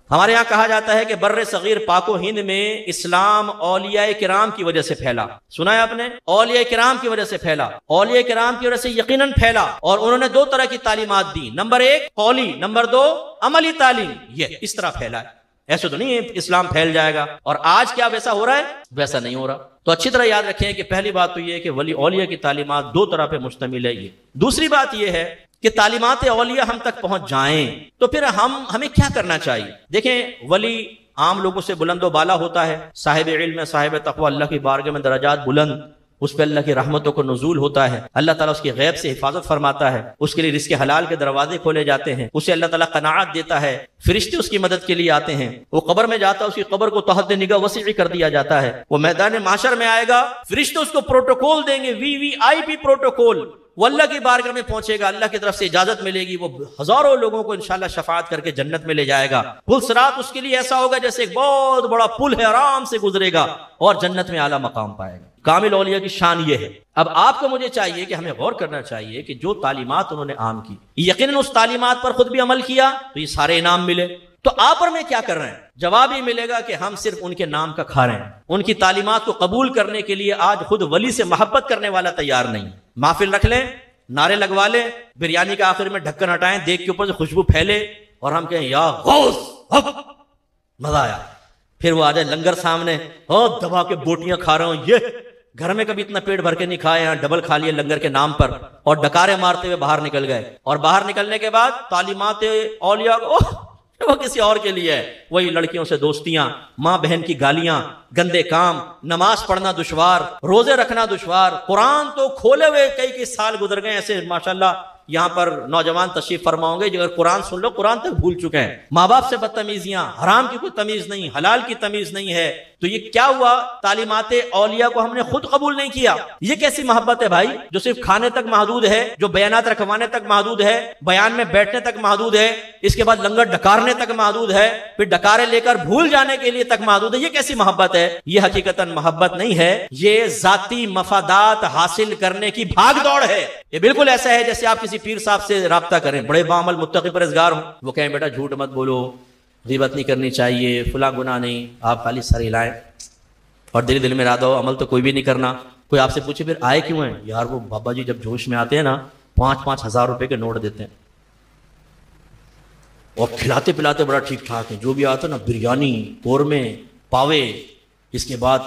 ہمارے یہاں کہا جاتا ہے کہ بر صغیر پاک و ہند میں اسلام اولیاء کرام کی وجہ سے پھیلا. سنا ہے آپ نے؟ اولیاء کرام کی وجہ سے پھیلا. اولیاء کرام کی وجہ سے یقیناً پھیلا. اور انہوں نے 2 طرح کی تعلیمات دی. نمبر 1 قولی، نمبر 2 عملی تعلیم. یہ اس طرح پھیلا ہے. ایسے تو نہیں ہے اسلام پھیل جائے گا. اور آج کیا ویسا ہو رہا ہے؟ ویسا نہیں ہو رہا. تو اچھی طرح یاد رکھیں کہ پہلی بات تو یہ ہے کہ ولی اولیاء کی تعلیمات 2 طرح پہ مشتمل ہے. یہ دوسری بات یہ ہے کہ تعلیمات اولیاء ہم تک پہنچ جائیں تو پھر ہمیں کیا کرنا چاہیے. دیکھیں، ولی عام لوگوں سے بلند و بالا ہوتا ہے. صاحب علم ہے، صاحب تقوی، اللہ کی بارگاہ میں درجات بلند، اس پہ اللہ کی رحمتوں کو نزول ہوتا ہے. اللہ تعالیٰ اس کی غیب سے حفاظت فرماتا ہے. اس کے لیے رزق حلال کے دروازے کھولے جاتے ہیں. اسے اللہ تعالیٰ قناعت دیتا ہے. فرشتے اس کی مدد کے لیے آتے ہیں. وہ قبر میں جاتا ہے، اس کی قبر کو تحت نگاہ وسیع کر دیا جاتا ہے. وہ میدان محشر میں آئے گا، فرشتے اس کو پروٹوکول دیں گے، VIP پروٹوکول. وہ اللہ کی بارگاہ میں پہنچے گا، اللہ کی طرف سے اجازت ملے گی. وہ ہزاروں لوگوں کو انشاءاللہ شفاعت کر کے جنت میں لے جائے گا. پل صراط اس کے لیے ایسا ہوگا جیسے ایک بہت بڑا پل ہے، آرام سے گزرے گا اور جنت میں اعلیٰ مقام پائے گا. کامل اولیاء کی شان یہ ہے. اب آپ کو مجھے چاہیے کہ ہمیں غور کرنا چاہیے کہ جو تعلیمات انہوں نے عام کی، یقیناً اس تعلیمات پر خود بھی عمل کیا تو یہ سارے انعام ملے. تو آپ اور میں کیا کر رہے ہیں؟ جواب یہ ملے گا کہ ہم صرف ان کے نام کا کھا رہے ہیں. ان کی تعلیمات کو قبول کرنے کے لیے آج خود ولی سے محبت کرنے والا تیار نہیں. محفل رکھ لیں، نعرے لگوا لیں، بریانی کے آخر میں ڈھکن ہٹائیں، دیکھ کے اوپر سے خوشبو پھیلے اور ہم کہیں یا غوث، مزہ آیا. پھر وہ آ جائے لنگر سامنے، دبا کے بوٹیاں کھا رہا ہوں. یہ گھر میں کبھی اتنا پیٹ بھر کے نہیں کھائے، یہاں ڈبل کھا لیے لنگر کے نام پر، اور ڈکارے مارتے ہوئے باہر نکل گئے. اور باہر نکلنے کے بعد تعلیمات اولیاء وہ کسی اور کے لیے ہے. وہی لڑکیوں سے دوستیاں، ماں بہن کی گالیاں، گندے کام، نماز پڑھنا دشوار، روزے رکھنا دشوار. قرآن تو کھولے ہوئے کئی سال گزر گئے. ایسے ماشاءاللہ یہاں پر نوجوان تشریف فرما ہوں گے جو اگر قرآن سن لو قرآن تک بھول چکے ہیں. ماں باپ سے بدتمیزیاں، حرام کی کوئی تمیز نہیں، حلال کی تمیز نہیں ہے. تو یہ کیا ہوا؟ تعلیمات اولیاء کو ہم نے خود قبول نہیں کیا. یہ کیسی محبت ہے بھائی جو صرف کھانے تک محدود ہے، جو بیانات رکھوانے تک محدود ہے، بیان میں بیٹھنے تک محدود ہے، اس کے بعد لنگر ڈکارنے تک محدود ہے، پھر ڈکارے لے کر بھول جانے کے لیے تک محدود ہے. یہ کیسی محبت ہے؟ یہ حقیقتاً محبت نہیں ہے، یہ ذاتی مفادات حاصل کرنے کی بھاگ دوڑ ہے. یہ بالکل ایسا ہے جیسے آپ کسی پیر صاحب سے رابطہ کریں، بڑے باعمل متقی پرہیزگار ہوں، وہ کہیں بیٹا جھوٹ مت بولو، غیبت نہیں کرنی چاہیے، فلاں گناہ نہیں، آپ خالی سر ہلائیں اور دل میں ارادہ ہو عمل تو کوئی بھی نہیں کرنا. کوئی آپ سے پوچھے پھر آئے کیوں ہیں؟ یار وہ بابا جی جب جوش میں آتے ہیں نا 5-5 ہزار روپے کے نوٹ دیتے ہیں اور کھلاتے پلاتے بڑا ٹھیک ٹھاک ہے. جو بھی آتا ہے نا بریانی، قورمے، پاوے، اس کے بعد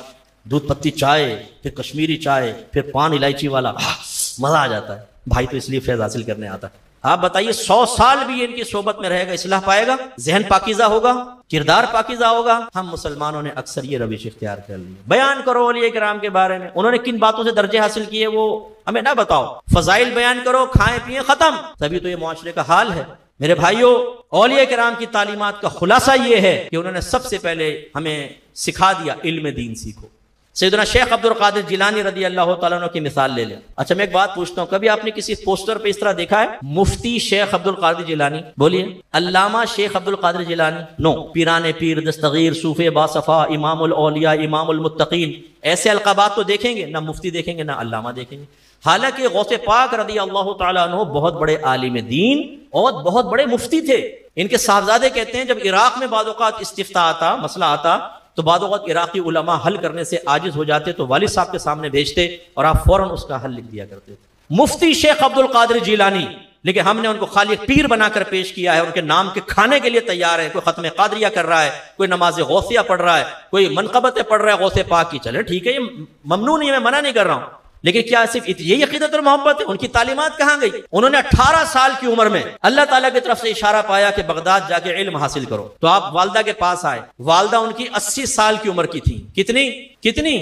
دودھ پتی چائے، پھر کشمیری چائے، پھر پان الائچی والا، مزہ آ جاتا ہے. بھائی تو اس لیے فیض حاصل کرنے آتا ہے. آپ بتائیے 100 سال بھی ان کی صحبت میں رہے گا، اصلاح پائے گا؟ ذہن پاکیزہ ہوگا؟ کردار پاکیزہ ہوگا؟ ہم مسلمانوں نے اکثر یہ روش اختیار کر لی. بیان کرو اولیاء کرام کے بارے میں، انہوں نے کن باتوں سے درجے حاصل کیے وہ ہمیں نہ بتاؤ. فضائل بیان کرو، کھائیں پیئیں، ختم. تبھی تو یہ معاشرے کا حال ہے. میرے بھائیوں، اولیاء کرام کی تعلیمات کا خلاصہ یہ ہے کہ انہوں نے سب سے پہلے ہمیں سکھا دیا علم دین سیکھو. سیدنا شیخ عبد القادر جیلانی رضی اللہ تعالیٰ عنہ کی مثال لے لیں. اچھا میں ایک بات پوچھتا ہوں، کبھی آپ نے کسی پوسٹر پہ اس طرح دیکھا ہے مفتی شیخ عبد القادر جیلانی؟ بولیے. علامہ شیخ عبد القادر جیلانی؟ نو. پیران پیر، دستغیر، صوفی باصفا، امام الاولیاء، امام المتقین، ایسے القابات تو دیکھیں گے نہ. مفتی دیکھیں گے نہ علامہ دیکھیں گے. حالانکہ غوث پاک رضی اللہ تعالیٰ عنہ بہت بڑے عالم دین اور بہت بڑے مفتی تھے. ان کے صاحبزادے کہتے ہیں جب عراق میں بعض اوقات استفتاء آتا، مسئلہ آتا، تو بعض اوقات عراقی علماء حل کرنے سے عاجز ہو جاتے تو والد صاحب کے سامنے بھیجتے اور آپ فوراً اس کا حل لکھ دیا کرتے تھے. مفتی شیخ عبد القادر جیلانی، لیکن ہم نے ان کو خالی پیر بنا کر پیش کیا ہے. ان کے نام کے کھانے کے لیے تیار ہے. کوئی ختم قادریہ کر رہا ہے، کوئی نماز غوثیہ پڑھ رہا ہے، کوئی منقبتیں پڑھ رہا ہے غوث پاک کی. چلے ٹھیک ہے، یہ ممنوع نہیں ہے، میں منع نہیں کر رہا ہوں، لیکن کیا صرف یہی عقیدت اور محبت ہے؟ ان کی تعلیمات کہاں گئی؟ انہوں نے 18 سال کی عمر میں اللہ تعالیٰ کی طرف سے اشارہ پایا کہ بغداد جا کے علم حاصل کرو. تو آپ والدہ کے پاس آئے. والدہ ان کی 80 سال کی عمر کی تھی. کتنی؟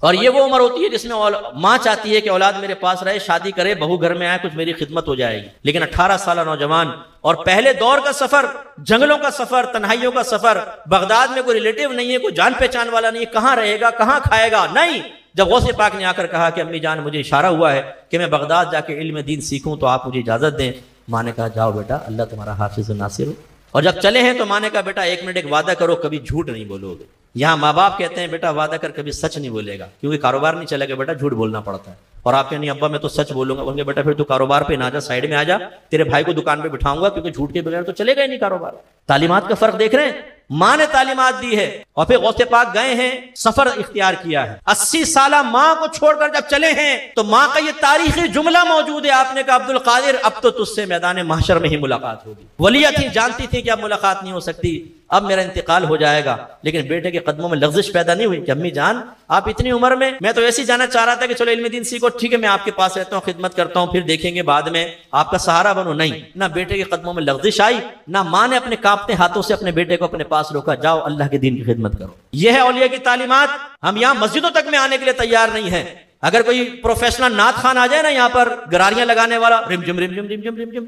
اور یہ وہ عمر ہوتی ہے جس میں ماں چاہتی ہے کہ اولاد میرے پاس رہے، شادی کرے، بہو گھر میں آئے، کچھ میری خدمت ہو جائے گی. لیکن 18 سالہ نوجوان اور پہلے دور کا سفر، جنگلوں کا سفر، تنہائیوں کا سفر، بغداد میں کوئی ریلیٹیو نہیں ہے، کوئی جان پہچان والا نہیں ہے، کہاں رہے گا، کہاں کھائے گا؟ نہیں. جب غوث پاک نے آ کر کہا کہ امی جان مجھے اشارہ ہوا ہے کہ میں بغداد جا کے علم دین سیکھوں تو آپ مجھے اجازت دیں. ماں نے کہا جاؤ بیٹا، اللہ تمہارا حافظ و ناصر ہو. اور جب چلے ہیں تو ماں نے کہا بیٹا 1 منٹ ایک وعدہ کرو، کبھی جھوٹ نہیں بولو گے. یہاں ماں باپ کہتے ہیں بیٹا وعدہ کر کبھی سچ نہیں بولے گا، کیونکہ کاروبار نہیں چلے گا بیٹا، جھوٹ بولنا پڑتا ہے. اور آپ کہیں نہیں ابا میں تو سچ بولوں گا، بولیں گے بیٹا پھر تو کاروبار پہ نہ جا، سائیڈ میں آ جا، تیرے بھائی کو دکان پہ بٹھاؤں گا، کیونکہ جھوٹ کے بغیر تو چلے گا ہی نہیں کاروبار۔ تعلیمات کا فرق دیکھ رہے ہیں، ماں نے تعلیمات دی ہے اور پھر غوث پاک گئے ہیں، سفر اختیار کیا ہے، 80 سالہ ماں کو چھوڑ کر جب چلے ہیں تو ماں کا یہ تاریخی جملہ موجود ہے، آپ نے کہا عبد القادر اب تو تجھ سے میدان محشر میں ہی ملاقات ہوگی۔ ولیہ تھی، جانتی تھی کہ اب ملاقات نہیں ہو سکتی، اب میرا انتقال ہو جائے گا، لیکن بیٹے کے قدموں میں لغزش پیدا نہیں ہوئی کہ امی جان آپ اتنی عمر میں تو ایسی جانا چاہ رہا تھا کہ چلو علم دین سیکھو، ٹھیک ہے میں آپ کے پاس رہتا ہوں، خدمت کرتا ہوں، پھر دیکھیں گے بعد میں آپ کا سہارا بنو۔ نہیں، نہ بیٹے کے قدموں میں لغزش آئی، نہ ماں نے اپنے کانپتے ہاتھوں سے اپنے بیٹے کو اپنے پاس روکا، جاؤ اللہ کے دین کی خدمت کرو۔ یہ ہے اولیاء کی تعلیمات۔ ہم یہاں مسجدوں تک میں آنے کے لیے تیار نہیں ہیں۔ اگر کوئی پروفیشنل نعت خان آ جائے نا یہاں پر گراریاں لگانے والا، رم جم رم جم رم جم رم جم،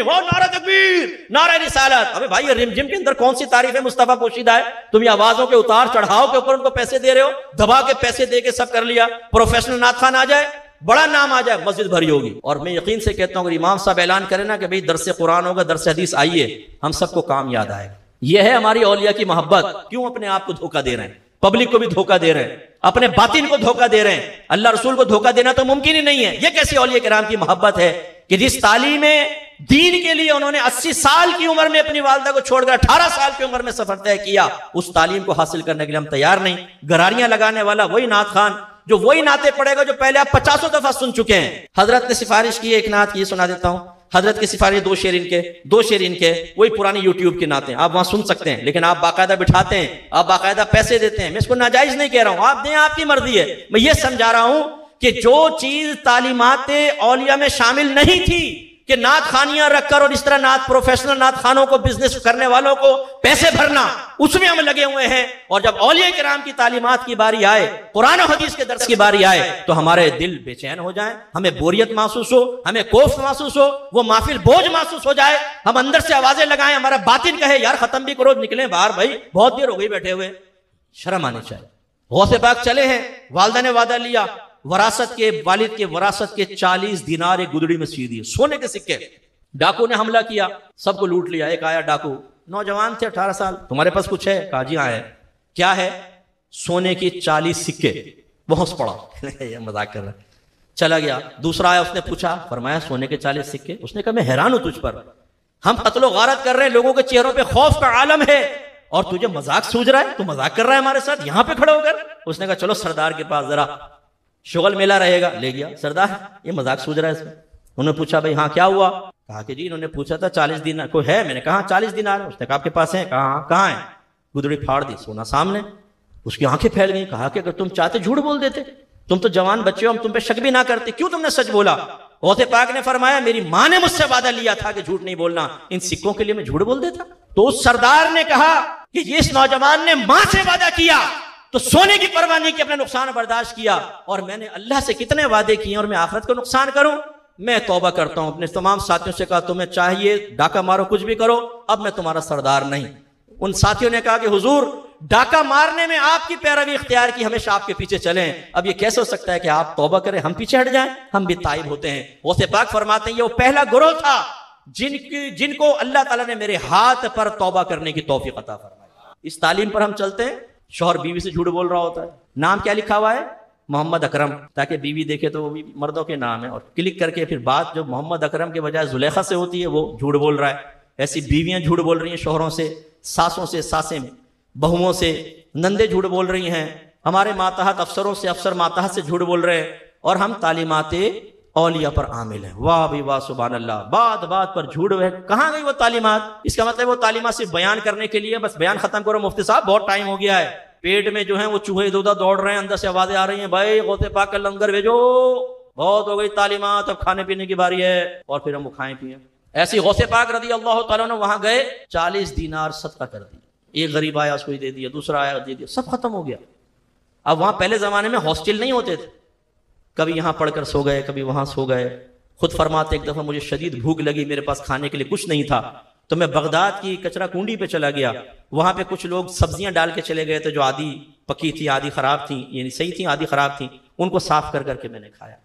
وہ نعرہ تکبیر، نعرہ رسالت، ابے بھائی رم جم کے اندر کون سی تعریف ہے مصطفیٰ پوشیدہ ہے؟ تم یہ آوازوں کے اتار چڑھاؤ کے اوپر ان کو پیسے دے رہے ہو، دبا کے پیسے دے کے سب کر لیا۔ پروفیشنل نعت خان آ جائے، بڑا نام آ جائے، مسجد بھری ہوگی۔ اور میں یقین سے کہتا ہوں اگر امام صاحب اعلان کرے نا کہ بھئی درس قرآن ہوگا، درس حدیث آئیے، ہم سب کو کام یاد آئے گا۔ یہ ہے ہماری اولیاء کی محبت۔ کیوں اپنے آپ کو دھوکہ دے رہے ہیں؟ پبلک کو بھی دھوکہ دے رہے ہیں، اپنے باطن کو دھوکہ دے رہے ہیں، اللہ رسول کو دھوکہ دینا تو ممکن ہی نہیں ہے۔ یہ کیسی اولیاء کرام کی محبت ہے کہ جس تعلیم دین کے لیے انہوں نے 80 سال کی عمر میں اپنی والدہ کو چھوڑ کر 18 سال کی عمر میں سفر طے کیا، اس تعلیم کو حاصل کرنے کے لیے ہم تیار نہیں۔ گراریاں لگانے والا وہی نعت خان جو وہی نعتیں پڑھے گا جو پہلے آپ 50 دفعہ سن چکے ہیں۔ حضرت نے سفارش کی ایک نعت کی، سنا دیتا ہوں۔ حضرت کی سفارش دو شعر ان کے وہی پرانی یوٹیوب کی نعتیں آپ وہاں سن سکتے ہیں، لیکن آپ باقاعدہ بٹھاتے ہیں، آپ باقاعدہ پیسے دیتے ہیں۔ میں اس کو ناجائز نہیں کہہ رہا ہوں، آپ دیں، آپ کی مرضی ہے۔ میں یہ سمجھا رہا ہوں کہ جو چیز تعلیمات اولیاء میں شامل نہیں تھی کہ نعت خانیاں رکھ کر اور اس طرح نعت پروفیشنل نعت خانوں کو بزنس کرنے والوں کو پیسے بھرنا، اس میں ہم لگے ہوئے ہیں۔ اور جب اولیاء کرام کی تعلیمات کی باری آئے، قرآن و حدیث کے درس کی باری آئے تو ہمارے دل بے چین ہو جائیں، ہمیں بوریت محسوس ہو، ہمیں کوفت محسوس ہو، وہ محفل بوجھ محسوس ہو جائے، ہم اندر سے آوازیں لگائیں، ہمارا باطن کہے یار ختم بھی کرو، نکلیں باہر بھائی، بہت دیر ہو گئی بیٹھے ہوئے۔ شرم آنی چاہیے۔ غوث پاک چلے ہیں، والدہ نے وعدہ لیا، وراثت کے والد کے وراثت کے 40 دینار ایک گدڑی میں سی دیے، سونے کے سکے۔ ڈاکو نے حملہ کیا، سب کو لوٹ لیا۔ ایک آیا ڈاکو، نوجوان تھے 18 سال، تمہارے پاس کچھ ہے؟ کہا جی ہاں ہے۔ کیا ہے؟ سونے کی 40 سکے۔ وہ ہنس پڑا، یہ مذاق کر رہا ہے، چلا گیا۔ دوسرا آیا، اس نے پوچھا، فرمایا سونے کے 40 سکے۔ اس نے کہا میں حیران ہوں تجھ پر، ہم قتل و غارت کر رہے ہیں، لوگوں کے چہروں پہ خوف کا عالم ہے اور تجھے مذاق سوچ رہا ہے، تو مذاق کر رہا ہے ہمارے ساتھ یہاں پہ کھڑا ہو کر۔ اس نے کہا چلو سردار کے پاس ذرا شغل میلہ رہے گا، لے گیا۔ سردار یہ مذاق سوچ رہا ہے اس میں۔ انہوں نے پوچھا بھائی ہاں کیا ہوا؟ کہا کہ جی انہوں نے پوچھا تھا 40 دینار کوئی ہے؟ میں نے کہا 40 دینار ہے۔ اس نے کہا آپ کے پاس ہیں؟ کہا کہاں ہے؟ گدڑی پھاڑ دی، سونا سامنے۔ اس کی آنکھیں پھیل گئیں۔ کہا کہ اگر تم چاہتے جھوٹ بول دیتے، تم تو جوان بچے ہو، ہم تم پہ شک بھی نہ کرتے، کیوں تم نے سچ بولا؟ غوث پاک نے فرمایا میری ماں نے مجھ سے وعدہ لیا تھا کہ جھوٹ نہیں بولنا، ان سکوں کے لیے میں جھوٹ بول دیتا؟ تو اس سردار نے کہا کہ اس نوجوان نے ماں سے وعدہ کیا تو سونے کی پرواہ نہیں کی، اپنے نقصان برداشت کیا، اور میں نے اللہ سے کتنے وعدے کیے اور میں آخرت کو نقصان کروں؟ میں توبہ کرتا ہوں۔ اپنے تمام ساتھیوں سے کہا تمہیں چاہیے ڈاکہ مارو کچھ بھی کرو، اب میں تمہارا سردار نہیں۔ ان ساتھیوں نے کہا کہ حضور ڈاکہ مارنے میں آپ کی پیروی اختیار کی، ہمیشہ آپ کے پیچھے چلیں، اب یہ کیسے ہو سکتا ہے کہ آپ توبہ کریں ہم پیچھے ہٹ جائیں؟ ہم بھی تائب ہوتے ہیں۔ غوث پاک فرماتے ہیں یہ وہ پہلا گروہ تھا جن کو اللہ تعالیٰ نے میرے ہاتھ پر توبہ کرنے کی توفیق عطا فرمائی۔ اس تعلیم پر ہم چلتے ہیں۔ شوہر بیوی سے جھوٹ بول رہا ہوتا ہے، نام کیا لکھا ہوا ہے؟ محمد اکرم، تاکہ بیوی دیکھے تو وہ بھی مردوں کے نام ہے، اور کلک کر کے پھر بات جو محمد اکرم کے بجائے زلیخا سے ہوتی ہے وہ جھوٹ بول رہا ہے۔ ایسی بیویاں جھوٹ بول رہی ہیں شوہروں سے، ساسوں سے، ساسیں بہوؤں سے، نندے جھوٹ بول رہی ہیں، ہمارے ماتحت افسروں سے، افسر ماتحت سے جھوٹ بول رہے ہیں، اور ہم تعلیمات اولیاء پر عامل ہیں۔ واہ بھی واہ، سبحان اللہ، بات بات پر جھوٹ ہے۔ کہاں گئی وہ تعلیمات؟ اس کا مطلب وہ تعلیمات صرف بیان کرنے کے لیے، بس بیان ختم کرو مفتی صاحب بہت ٹائم ہو گیا ہے، پیٹ میں جو ہیں وہ چوہے ادھر ادھر دوڑ رہے ہیں، اندر سے آوازیں آ رہی ہیں بھائی غوث پاک کا لنگر بھیجو، بہت ہو گئی تعلیمات، اب کھانے پینے کی باری ہے، اور پھر ہم وہ کھائیں پیئیں۔ ایسی غوث پاک رضی اللہ تعالیٰ عنہ وہاں گئے، 40 دینار صدقہ کر دیا، ایک غریب آیا اس کو ہی دے دیا، دوسرا آیا دے دیا، سب ختم ہو گیا۔ اب وہاں پہلے زمانے میں ہاسٹل نہیں ہوتے تھے، کبھی یہاں پڑھ کر سو گئے، کبھی وہاں سو گئے۔ خود فرماتے ایک دفعہ مجھے شدید بھوک لگی، میرے پاس کھانے کے لیے کچھ نہیں تھا، تو میں بغداد کی کچرا کنڈی پہ چلا گیا، وہاں پہ کچھ لوگ سبزیاں ڈال کے چلے گئے تھے جو آدھی پکی تھی، آدھی خراب تھیں، یعنی صحیح تھیں، آدھی خراب تھیں، ان کو صاف کر کر کے میں نے کھایا۔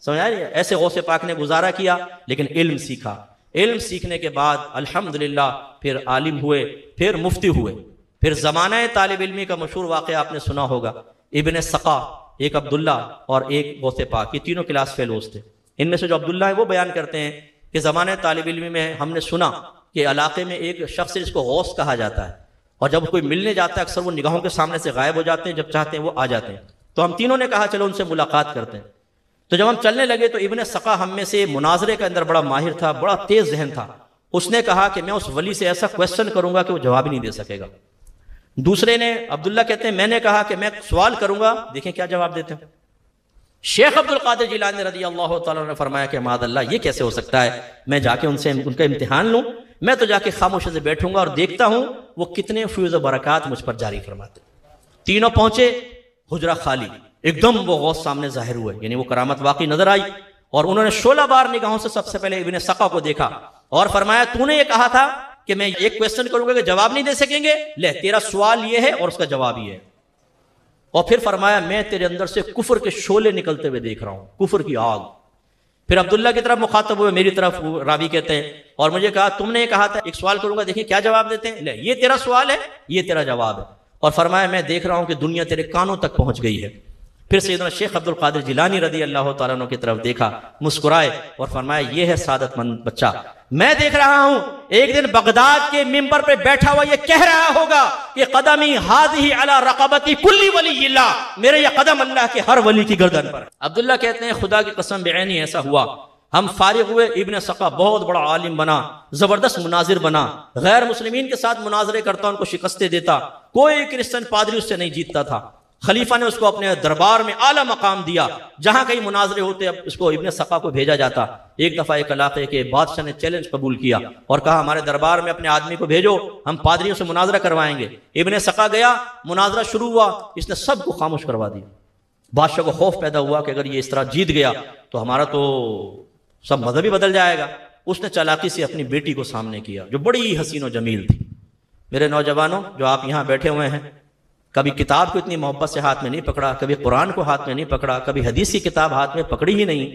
سمجھ آ رہی ہے؟ ایسے غوث پاک نے گزارا کیا، لیکن علم سیکھا۔ علم سیکھنے کے بعد الحمدللہ پھر عالم ہوئے، پھر مفتی ہوئے۔ پھر زمانہ طالب علمی کا مشہور واقعہ آپ نے سنا ہوگا، ابن سقا، ایک عبداللہ اور ایک غوث پاک، یہ تینوں کلاس فیلوز تھے۔ ان میں سے جو عبداللہ ہے وہ بیان کرتے ہیں کہ زمانہ طالب علمی میں ہم نے سنا کہ علاقے میں ایک شخص جس کو غوث کہا جاتا ہے، اور جب کوئی ملنے جاتا ہے اکثر وہ نگاہوں کے سامنے سے غائب ہو جاتے ہیں، جب چاہتے ہیں وہ آ جاتے ہیں۔ تو ہم تینوں نے کہا چلو ان سے ملاقات کرتے ہیں۔ تو جب ہم چلنے لگے تو ابن سقا ہم میں سے مناظرے کے اندر بڑا ماہر تھا، بڑا تیز ذہن تھا۔ اس نے کہا کہ میں اس ولی سے ایسا کویسچن کروں گا کہ وہ جواب ہی نہیں دے سکے گا۔ دوسرے نے، عبداللہ کہتے ہیں، میں نے کہا کہ میں سوال کروں گا، دیکھیں کیا جواب دیتے ہیں۔ شیخ عبد القادر جیلانی رضی اللہ تعالیٰ نے فرمایا کہ معاذ اللہ، یہ کیسے ہو سکتا ہے، میں جا کے ان سے ان کا امتحان لوں؟ میں تو جا کے خاموشی سے بیٹھوں گا اور دیکھتا ہوں وہ کتنے فیوز و برکات مجھ پر جاری فرماتے۔ تینوں پہنچے، حجرہ خالی، ایک دم وہ غوث سامنے ظاہر ہوئے، یعنی وہ کرامت واقعی نظر آئی، اور انہوں نے 16 بار نگاہوں سے سب سے پہلے ابن سقا کو دیکھا اور فرمایا تو نے یہ کہا تھا کہ میں ایک کویسچن کروں گا کہ جواب نہیں دے سکیں گے، لے تیرا سوال یہ ہے اور اس کا جواب یہ ہے۔ اور پھر فرمایا میں تیرے اندر سے کفر کے شعلے نکلتے ہوئے دیکھ رہا ہوں، کفر کی آگ۔ پھر عبداللہ کی طرف مخاطب ہوئے، میری طرف راوی کہتے ہیں، اور مجھے کہا تم نے یہ کہا تھا ایک سوال کروں گا، دیکھیں کیا جواب دیتے ہیں، لے یہ تیرا سوال ہے، یہ تیرا جواب ہے۔ اور فرمایا میں دیکھ رہا ہوں کہ دنیا تیرے کانوں تک پہنچ گئی ہے۔ پھر سیدنا شیخ عبد القادر جیلانی رضی اللہ تعالیٰ عنہ کی طرف دیکھا، مسکرائے اور فرمایا یہ ہے سعادت مند بچہ، میں دیکھ رہا ہوں ایک دن بغداد کے ممبر پہ بیٹھا ہوا یہ کہہ رہا ہوگا کہ قدمی ہذہ علی رقبتی کل ولی اللہ، میرے یہ قدم اللہ کے ہر ولی کی گردن پر۔ عبداللہ کہتے ہیں خدا کی قسم بعینی ایسا ہوا، ہم فارغ ہوئے، ابن سقا بہت بڑا عالم بنا، زبردست مناظر بنا، غیر مسلمین کے ساتھ مناظرے کرتا، ان کو شکستیں دیتا، کوئی کرسچن پادری اس سے نہیں جیتتا تھا۔ خلیفہ نے اس کو اپنے دربار میں اعلیٰ مقام دیا، جہاں کہیں مناظرے ہوتے اب اس کو ابن سقا کو بھیجا جاتا۔ ایک دفعہ ایک علاقے کے بادشاہ نے چیلنج قبول کیا اور کہا ہمارے دربار میں اپنے آدمی کو بھیجو، ہم پادریوں سے مناظرہ کروائیں گے۔ ابن سقا گیا، مناظرہ شروع ہوا، اس نے سب کو خاموش کروا دیا۔ بادشاہ کو خوف پیدا ہوا کہ اگر یہ اس طرح جیت گیا تو ہمارا تو سب مذہب ہی بدل جائے گا۔ اس نے چالاکی سے اپنی بیٹی کو سامنے کیا جو بڑی حسین و جمیل تھی۔ میرے نوجوانوں جو آپ یہاں بیٹھے ہوئے ہیں، کبھی کتاب کو اتنی محبت سے ہاتھ میں نہیں پکڑا، کبھی قرآن کو ہاتھ میں نہیں پکڑا، کبھی حدیث کی کتاب ہاتھ میں پکڑی ہی نہیں،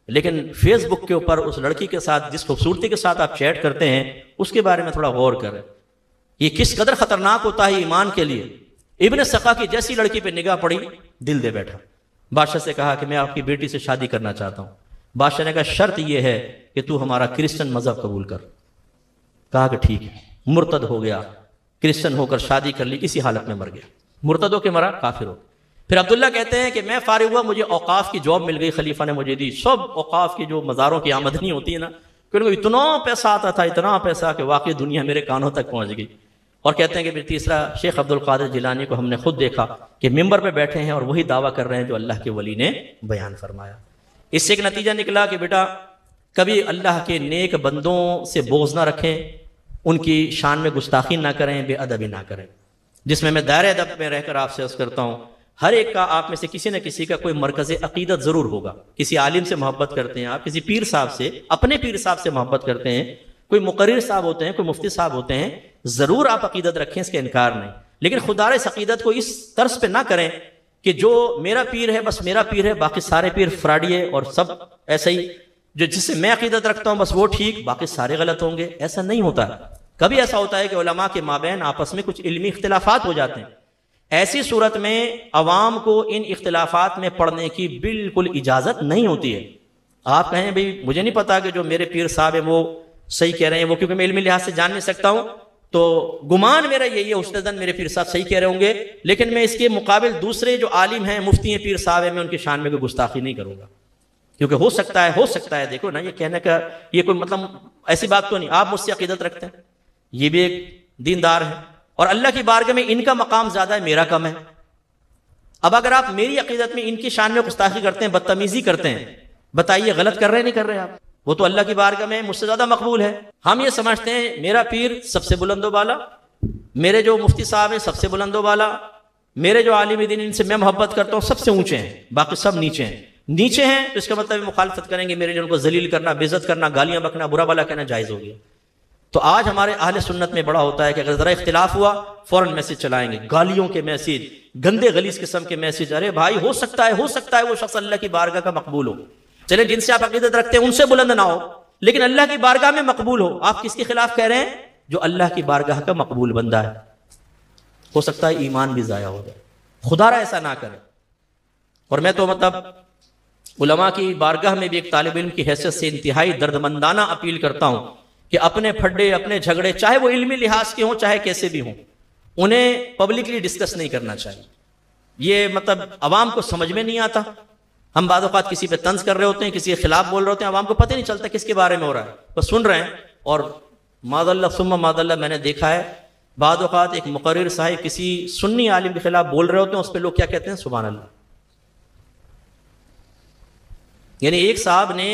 لیکن فیس بک کے اوپر اس لڑکی کے ساتھ جس خوبصورتی کے ساتھ آپ چیٹ کرتے ہیں اس کے بارے میں تھوڑا غور کریں۔ یہ کس قدر خطرناک ہوتا ہے ایمان کے لیے۔ ابن سقا کی جیسی لڑکی پہ نگاہ پڑی، دل دے بیٹھا۔ بادشاہ سے کہا کہ میں آپ کی بیٹی سے شادی کرنا چاہتا ہوں۔ بادشاہ نے کہا شرط یہ ہے کہ تو ہمارا کرسچن مذہب قبول کر۔ کہا کہ ٹھیک ہے۔ مرتد ہو گیا، کرسچن ہو کر شادی کر لی، اسی حالت میں مر گیا، مرتد ہو کے مرا، کافر ہو۔ پھر عبداللہ کہتے ہیں کہ میں فارغ ہوا، مجھے اوقاف کی جاب مل گئی، خلیفہ نے مجھے دی۔ سب اوقاف کی جو مزاروں کی آمدنی ہوتی ہے نا، کیونکہ اتنا پیسہ آتا تھا، اتنا پیسہ کہ واقعی دنیا میرے کانوں تک پہنچ گئی۔ اور کہتے ہیں کہ پھر تیسرا شیخ عبد القادر جیلانی کو ہم نے خود دیکھا کہ ممبر پہ بیٹھے ہیں اور وہی دعویٰ کر رہے ہیں جو اللہ کے ولی نے بیان فرمایا۔ اس سے ایک نتیجہ نکلا کہ بیٹا کبھی اللہ کے نیک بندوں سے بغض نہ رکھیں، ان کی شان میں گستاخی نہ کریں، بے ادبی نہ کریں۔ جس میں دائرہ ادب میں رہ کر آپ سے عرض کرتا ہوں، ہر ایک کا آپ میں سے کسی نہ کسی کا کوئی مرکز عقیدت ضرور ہوگا۔ کسی عالم سے محبت کرتے ہیں آپ، کسی پیر صاحب سے، اپنے پیر صاحب سے محبت کرتے ہیں، کوئی مقرر صاحب ہوتے ہیں، کوئی مفتی صاحب ہوتے ہیں، ضرور آپ عقیدت رکھیں، اس کا انکار نہیں، لیکن خدا اس عقیدت کو اس طرز پہ نہ کریں کہ جو میرا پیر ہے بس میرا پیر ہے، باقی سارے پیر فراڈی ہے اور سب ایسا ہی، جو جس سے میں عقیدت رکھتا ہوں بس وہ ٹھیک، باقی سارے غلط ہوں گے۔ ایسا نہیں ہوتا ہے۔ کبھی ایسا ہوتا ہے کہ علماء کے مابین آپس میں کچھ علمی اختلافات ہو جاتے ہیں، ایسی صورت میں عوام کو ان اختلافات میں پڑھنے کی بالکل اجازت نہیں ہوتی ہے۔ آپ کہیں بھئی مجھے نہیں پتا کہ جو میرے پیر صاحب ہیں وہ صحیح کہہ رہے ہیں، وہ کیونکہ میں علمی لحاظ سے جان نہیں سکتا ہوں، تو گمان میرا یہی ہے استدن میرے پیر صاحب صحیح کہہ رہے ہوں گے، لیکن میں اس کے مقابل دوسرے جو عالم ہیں، مفتی ہیں، پیر صاحب ہیں، میں ان کی شان میں کوئی گستاخی نہیں کروں گا، کیونکہ ہو سکتا ہے دیکھو نا، یہ کہنے کا یہ کوئی مطلب ایسی بات تو نہیں، آپ مجھ سے عقیدت رکھتے ہیں، یہ بھی ایک دیندار ہے اور اللہ کی بارگاہ میں ان کا مقام زیادہ ہے، میرا کم ہے۔ اب اگر آپ میری عقیدت میں ان کی شان میں گستاخی کرتے ہیں، بدتمیزی کرتے ہیں، بتائیے غلط کر رہے نہیں کر رہے آپ؟ وہ تو اللہ کی بارگاہ میں مجھ سے زیادہ مقبول ہے۔ ہم یہ سمجھتے ہیں میرا پیر سب سے بلند و بالا، میرے جو مفتی صاحب ہیں سب سے بلند و بالا، میرے جو عالم دین ان سے میں محبت کرتا ہوں سب سے اونچے ہیں، باقی سب نیچے ہیں تو اس کا مطلب مخالفت کریں گے، میرے جو ان کو ذلیل کرنا، بے عزت کرنا، گالیاں بکنا، برا بھلا کہنا جائز ہو گیا۔ تو آج ہمارے اہل سنت میں بڑا ہوتا ہے کہ اگر ذرا اختلاف ہوا فوراً میسج چلائیں گے، گالیوں کے میسج، گندے غلیظ قسم کے میسج، ارے بھائی ہو سکتا ہے وہ شخص اللہ کی بارگاہ کا مقبول ہو، چلے جن سے آپ عقیدت رکھتے ہیں ان سے بلند نہ ہو لیکن اللہ کی بارگاہ میں مقبول ہو، آپ کس کے خلاف کہہ رہے ہیں؟ جو اللہ کی بارگاہ کا مقبول بندہ ہے۔ ہو سکتا ہے ایمان بھی ضائع ہو جائے. خدا را ایسا نہ کرے. اور میں تو مطلب علماء کی بارگاہ میں بھی ایک طالب علم کی حیثیت سے انتہائی دردمندانہ اپیل کرتا ہوں کہ اپنے پھڈے، اپنے جھگڑے، چاہے وہ علمی لحاظ کے ہوں چاہے کیسے بھی ہوں، انہیں پبلکلی ڈسکس نہیں کرنا چاہیے. یہ مطلب عوام کو سمجھ میں نہیں آتا. ہم بعض اوقات کسی پہ طنز کر رہے ہوتے ہیں، کسی کے خلاف بول رہے ہوتے ہیں، عوام کو پتہ نہیں چلتا کس کے بارے میں ہو رہا ہے، بس سن رہے ہیں. اور معاذ اللہ ثم معاذ اللہ میں نے دیکھا ہے بعض اوقات ایک مقرر صاحب کسی سنی عالم کے خلاف بول رہے ہوتے ہیں، اس پہ لوگ کیا کہتے ہیں؟ سبحان اللہ. یعنی ایک صاحب نے،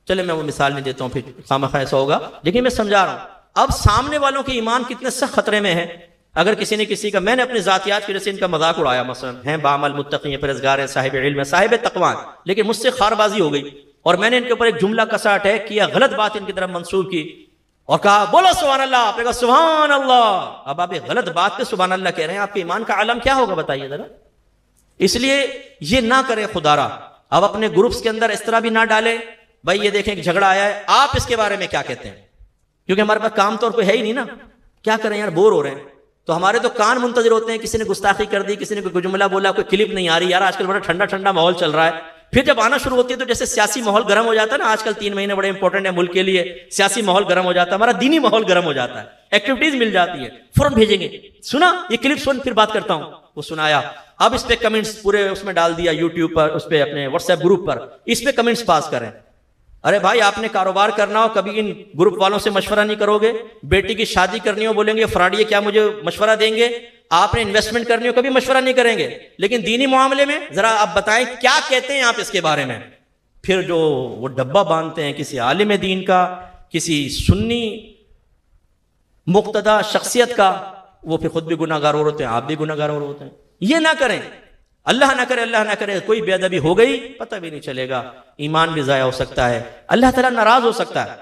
چلے میں وہ مثال نہیں دیتا ہوں پھر خامخواہ ایسا ہوگا، لیکن میں سمجھا رہا ہوں اب سامنے والوں کے ایمان کتنے سخت خطرے میں ہے. اگر کسی نے کسی کا، میں نے اپنی ذاتیات کی وجہ سے ان کا مذاق اڑایا، مثلا ہیں بعمل، متقی ہیں، پرہیزگار ہیں، صاحب علم ہیں، صاحب تقوی، لیکن مجھ سے خار بازی ہو گئی اور میں نے ان کے اوپر ایک جملہ کسا اٹیک کیا، غلط بات ان کی طرف منسوب کی اور کہا بولو سبحان اللہ. آپ نے کہا سبحان اللہ. اب آپ ایک غلط بات پہ سبحان اللہ کہہ رہے ہیں، آپ کے ایمان کا عالم کیا ہوگا بتائیے ذرا. اس لیے یہ نہ کرے خدا را. اب اپنے گروپس کے اندر اس طرح بھی نہ ڈالے بھائی یہ دیکھیں ایک جھگڑا آیا ہے، آپ اس کے بارے میں کیا کہتے ہیں، کیونکہ ہمارے پاس کام طور پہ ہے ہی نہیں نا. کیا کریں یار، بور ہو رہے ہیں. تو ہمارے تو کان منتظر ہوتے ہیں، کسی نے گستاخی کر دی، کسی نے کوئی جملہ بولا، کوئی کلپ نہیں آ رہی، یار آج کل بڑا ٹھنڈا ٹھنڈا ماحول چل رہا ہے. پھر جب آنا شروع ہوتی ہے تو جیسے سیاسی ماحول گرم ہو جاتا ہے نا، آج کل 3 مہینے بڑے امپورٹنٹ ہیں ملک کے لیے، سیاسی ماحول گرم ہو جاتا ہے، ہمارا دینی ماحول گرم ہو جاتا ہے، ایکٹیویٹیز مل جاتی ہے، فوراً بھیجیں گے، سنا یہ کلپ سن پھر بات کرتا ہوں. وہ سنایا، اب اس پہ کمنٹس پورے اس میں ڈال دیا، یوٹیوب پر، اس پہ اپنے واٹس ایپ گروپ پر، اس پہ کمنٹس پاس کریں. ارے بھائی آپ نے کاروبار کرنا ہو کبھی ان گروپ والوں سے مشورہ نہیں کرو گے؟ بیٹی کی شادی کرنی ہو بولیں گے فراڈی کیا مجھے مشورہ دیں گے؟ آپ نے انویسٹمنٹ کرنی ہو کبھی مشورہ نہیں کریں گے. لیکن دینی معاملے میں ذرا آپ بتائیں کیا کہتے ہیں آپ اس کے بارے میں. پھر جو وہ ڈبہ باندھتے ہیں کسی عالم دین کا، کسی سنی مقتدی شخصیت کا، وہ پھر خود بھی گناہ گار اور ہوتے ہیں، آپ بھی گناہ گار اور ہوتے ہیں. یہ نہ کریں. اللہ نہ کرے، اللہ نہ کرے کوئی بے ادبی ہو گئی پتہ بھی نہیں چلے گا، ایمان بھی ضائع ہو سکتا ہے، اللہ تعالیٰ ناراض ہو سکتا ہے.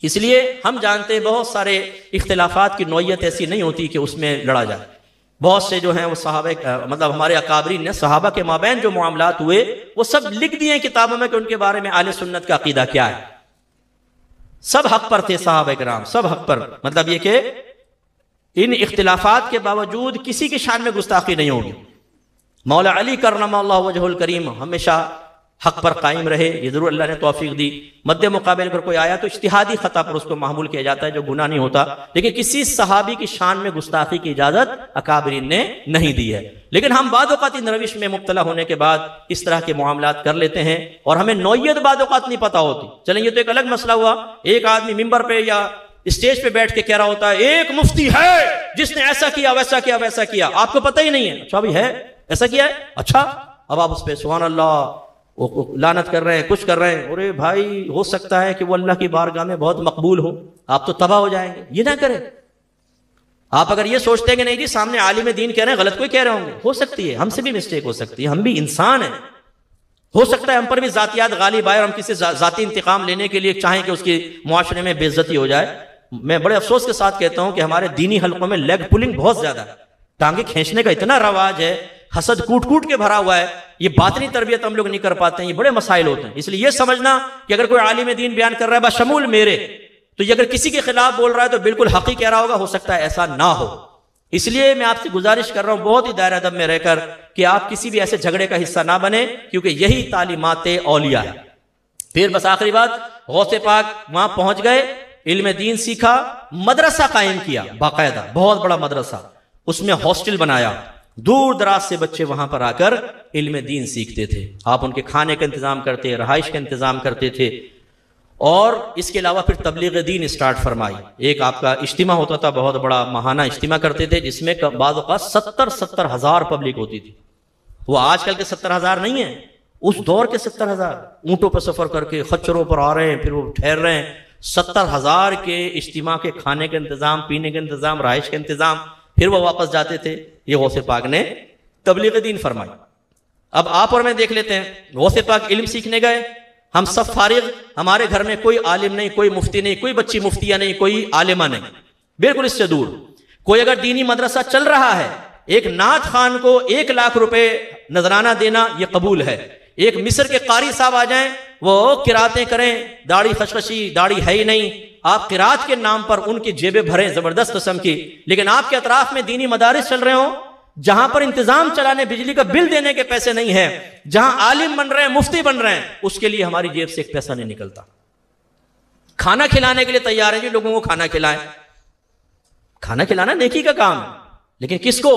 اس لیے ہم جانتے ہیں بہت سارے اختلافات کی نوعیت ایسی نہیں ہوتی کہ اس میں لڑا جائے. بہت سے جو ہیں وہ صحابہ، مطلب ہمارے اکابرین نے صحابہ کے مابین جو معاملات ہوئے وہ سب لکھ دیے ہیں کتابوں میں کہ ان کے بارے میں اہل سنت کا عقیدہ کیا ہے. سب حق پر تھے صحابہ کرام، سب حق پر. مطلب یہ کہ ان اختلافات کے باوجود کسی کی شان میں گستاخی نہیں ہوگی. مولا علی کرم اللہ وجہ الکریم ہمیشہ حق پر قائم رہے، یہ ضرور اللہ نے توفیق دی. مد مقابل اگر کوئی آیا تو اجتہادی خطا پر اس کو محمول کیا جاتا ہے جو گناہ نہیں ہوتا، لیکن کسی صحابی کی شان میں گستاخی کی اجازت اکابرین نے نہیں دی ہے. لیکن ہم بعض اوقات ان روش میں مبتلا ہونے کے بعد اس طرح کے معاملات کر لیتے ہیں اور ہمیں نوعیت بعض اوقات نہیں پتہ ہوتی. چلیں یہ تو ایک الگ مسئلہ ہوا، ایک آدمی ممبر پہ یا اسٹیج پہ بیٹھ کے کہہ رہا ہوتا ہے ایک مفتی ہے جس نے ایسا کیا ویسا کیا ویسا کیا، آپ کو پتہ ہی نہیں ہے. اچھا بھی ہے، ایسا کیا ہے، اچھا اب آپ اس پہ سبحان اللہ لعنت کر رہے ہیں، کچھ کر رہے ہیں. ارے بھائی ہو سکتا ہے کہ وہ اللہ کی بارگاہ میں بہت مقبول ہو، آپ تو تباہ ہو جائیں گے. یہ نہ کریں. آپ اگر یہ سوچتے ہیں کہ نہیں جی سامنے عالم دین کہہ رہے ہیں غلط کوئی کہہ رہے ہوں گے، ہو سکتی ہے ہم سے بھی مسٹیک ہو سکتی ہے، ہم بھی انسان ہیں، ہو سکتا ہے ہم پر بھی ذاتیات غالب آئے اور ہم کسی ذاتی انتقام لینے کے لیے چاہیں کہ اس کی معاشرے میں بے عزتی ہو جائے. میں بڑے افسوس کے ساتھ کہتا ہوں کہ ہمارے دینی حلقوں میں لیگ پولنگ بہت زیادہ ہے، ٹانگیں کھینچنے کا اتنا رواج ہے، حسد کوٹ کوٹ کے بھرا ہوا ہے. یہ باطنی تربیت ہم لوگ نہیں کر پاتے ہیں، یہ بڑے مسائل ہوتے ہیں. اس لیے یہ سمجھنا کہ اگر کوئی عالم دین بیان کر رہا ہے بشمول میرے، تو یہ اگر کسی کے خلاف بول رہا ہے تو بالکل حقی کہہ رہا ہوگا، ہو سکتا ہے ایسا نہ ہو. اس لیے میں آپ سے گزارش کر رہا ہوں بہت ہی دائرہ ادب میں رہ کر کہ آپ کسی بھی ایسے جھگڑے کا حصہ نہ بنے، کیونکہ یہی تعلیمات اولیاء ہے. پھر بس آخری بات، غوث پاک وہاں پہنچ گئے، علم دین سیکھا، مدرسہ قائم کیا باقاعدہ، بہت بڑا مدرسہ، اس میں ہاسٹل بنایا، دور دراز سے بچے وہاں پر آ کر علم دین سیکھتے تھے. آپ ان کے کھانے کا انتظام کرتے، رہائش کا انتظام کرتے تھے. اور اس کے علاوہ پھر تبلیغ دین اسٹارٹ فرمائی. ایک آپ کا اجتماع ہوتا تھا، بہت بڑا ماہانہ اجتماع کرتے تھے، جس میں بعض اوقات 70 ہزار پبلک ہوتی تھی. وہ آج کل کے 70 ہزار نہیں ہیں، اس دور کے 70 ہزار. اونٹوں پر سفر کر کے خچروں پر آ رہے ہیں، پھر وہ ٹھہر رہے ہیں. 70 ہزار کے اجتماع کے کھانے کا انتظام، پینے کا انتظام، رہائش کا انتظام، پھر وہ واپس جاتے تھے. یہ غوث پاک نے تبلیغ دین فرمائی. اب آپ اور میں دیکھ لیتے ہیں، غوث پاک علم سیکھنے گئے، ہم سب فارغ، ہمارے گھر میں کوئی عالم نہیں، کوئی مفتی نہیں، کوئی بچی مفتیہ نہیں، کوئی عالمہ نہیں، بالکل اس سے دور. کوئی اگر دینی مدرسہ چل رہا ہے، ایک نعت خان کو 1 لاکھ روپے نذرانہ دینا یہ قبول ہے، ایک مصر کے قاری صاحب آ جائیں، وہ قراتیں کریں، داڑھی خشخشی، داڑھی ہے ہی نہیں، آپ قرات کے نام پر ان کی جیبیں بھریں زبردست قسم کی، لیکن آپ کے اطراف میں دینی مدارس چل رہے ہوں جہاں پر انتظام چلانے، بجلی کا بل دینے کے پیسے نہیں ہیں، جہاں عالم بن رہے ہیں، مفتی بن رہے ہیں، اس کے لیے ہماری جیب سے ایک پیسہ نہیں نکلتا۔ کھانا کھلانے کے لیے تیار ہیں جی، لوگوں کو کھانا کھلائیں، کھانا کھلانا نیکی کا کام ہے، لیکن کس کو؟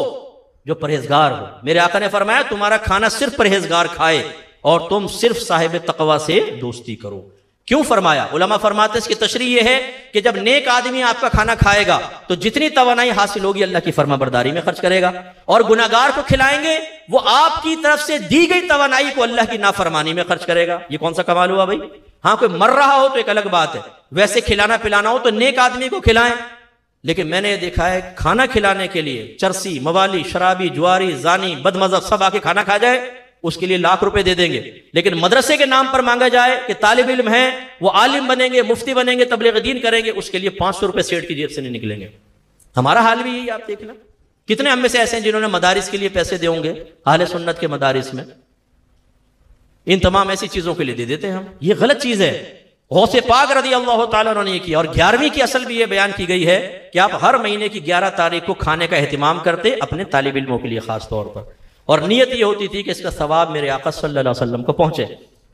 جو پرہیزگار ہو۔ میرے آقا نے فرمایا تمہارا کھانا صرف پرہیزگار کھائے اور تم صرف صاحب تقوی سے دوستی کرو۔ کیوں فرمایا؟ علماء فرماتے ہیں اس کی تشریح یہ ہے کہ جب نیک آدمی آپ کا کھانا کھائے گا تو جتنی توانائی حاصل ہوگی اللہ کی فرما برداری میں خرچ کرے گا، اور گناہگار کو کھلائیں گے وہ آپ کی طرف سے دی گئی توانائی کو اللہ کی نافرمانی میں خرچ کرے گا۔ یہ کون سا کمال ہوا بھائی؟ ہاں کوئی مر رہا ہو تو ایک الگ بات ہے، ویسے کھلانا پلانا ہو تو نیک آدمی کو کھلائیں۔ لیکن میں نے یہ دیکھا ہے کھانا کھلانے کے لیے چرسی، موالی، شرابی، جواری، زانی، بد مذہب سب آ کے کھانا کھا جائے، اس کے لیے لاکھ روپے دے دیں گے، لیکن مدرسے کے نام پر مانگا جائے کہ طالب علم ہیں وہ عالم بنیں گے، مفتی بنیں گے، تبلیغ دین کریں گے، اس کے لیے 500 روپے سیٹ کی جیب سے نہیں نکلیں گے۔ ہمارا حال بھی یہی، آپ دیکھ لیں کتنے ہم میں سے ایسے ہیں جنہوں نے مدارس کے لیے پیسے دے ہوں گے، اہل سنت کے مدارس میں، ان تمام ایسی چیزوں کے لیے دے دیتے ہیں ہم۔ یہ غلط چیز ہے۔ غوث پاک رضی اللہ تعالیٰ عنہ نے یہ کیا، اور 11ویں کی اصل بھی یہ بیان کی گئی ہے کہ آپ ہر مہینے کی 11 تاریخ کو کھانے کا اہتمام کرتے اپنے طالب علموں کے لیے خاص طور پر، اور نیت یہ ہوتی تھی کہ اس کا ثواب میرے آقا صلی اللہ علیہ وسلم کو پہنچے۔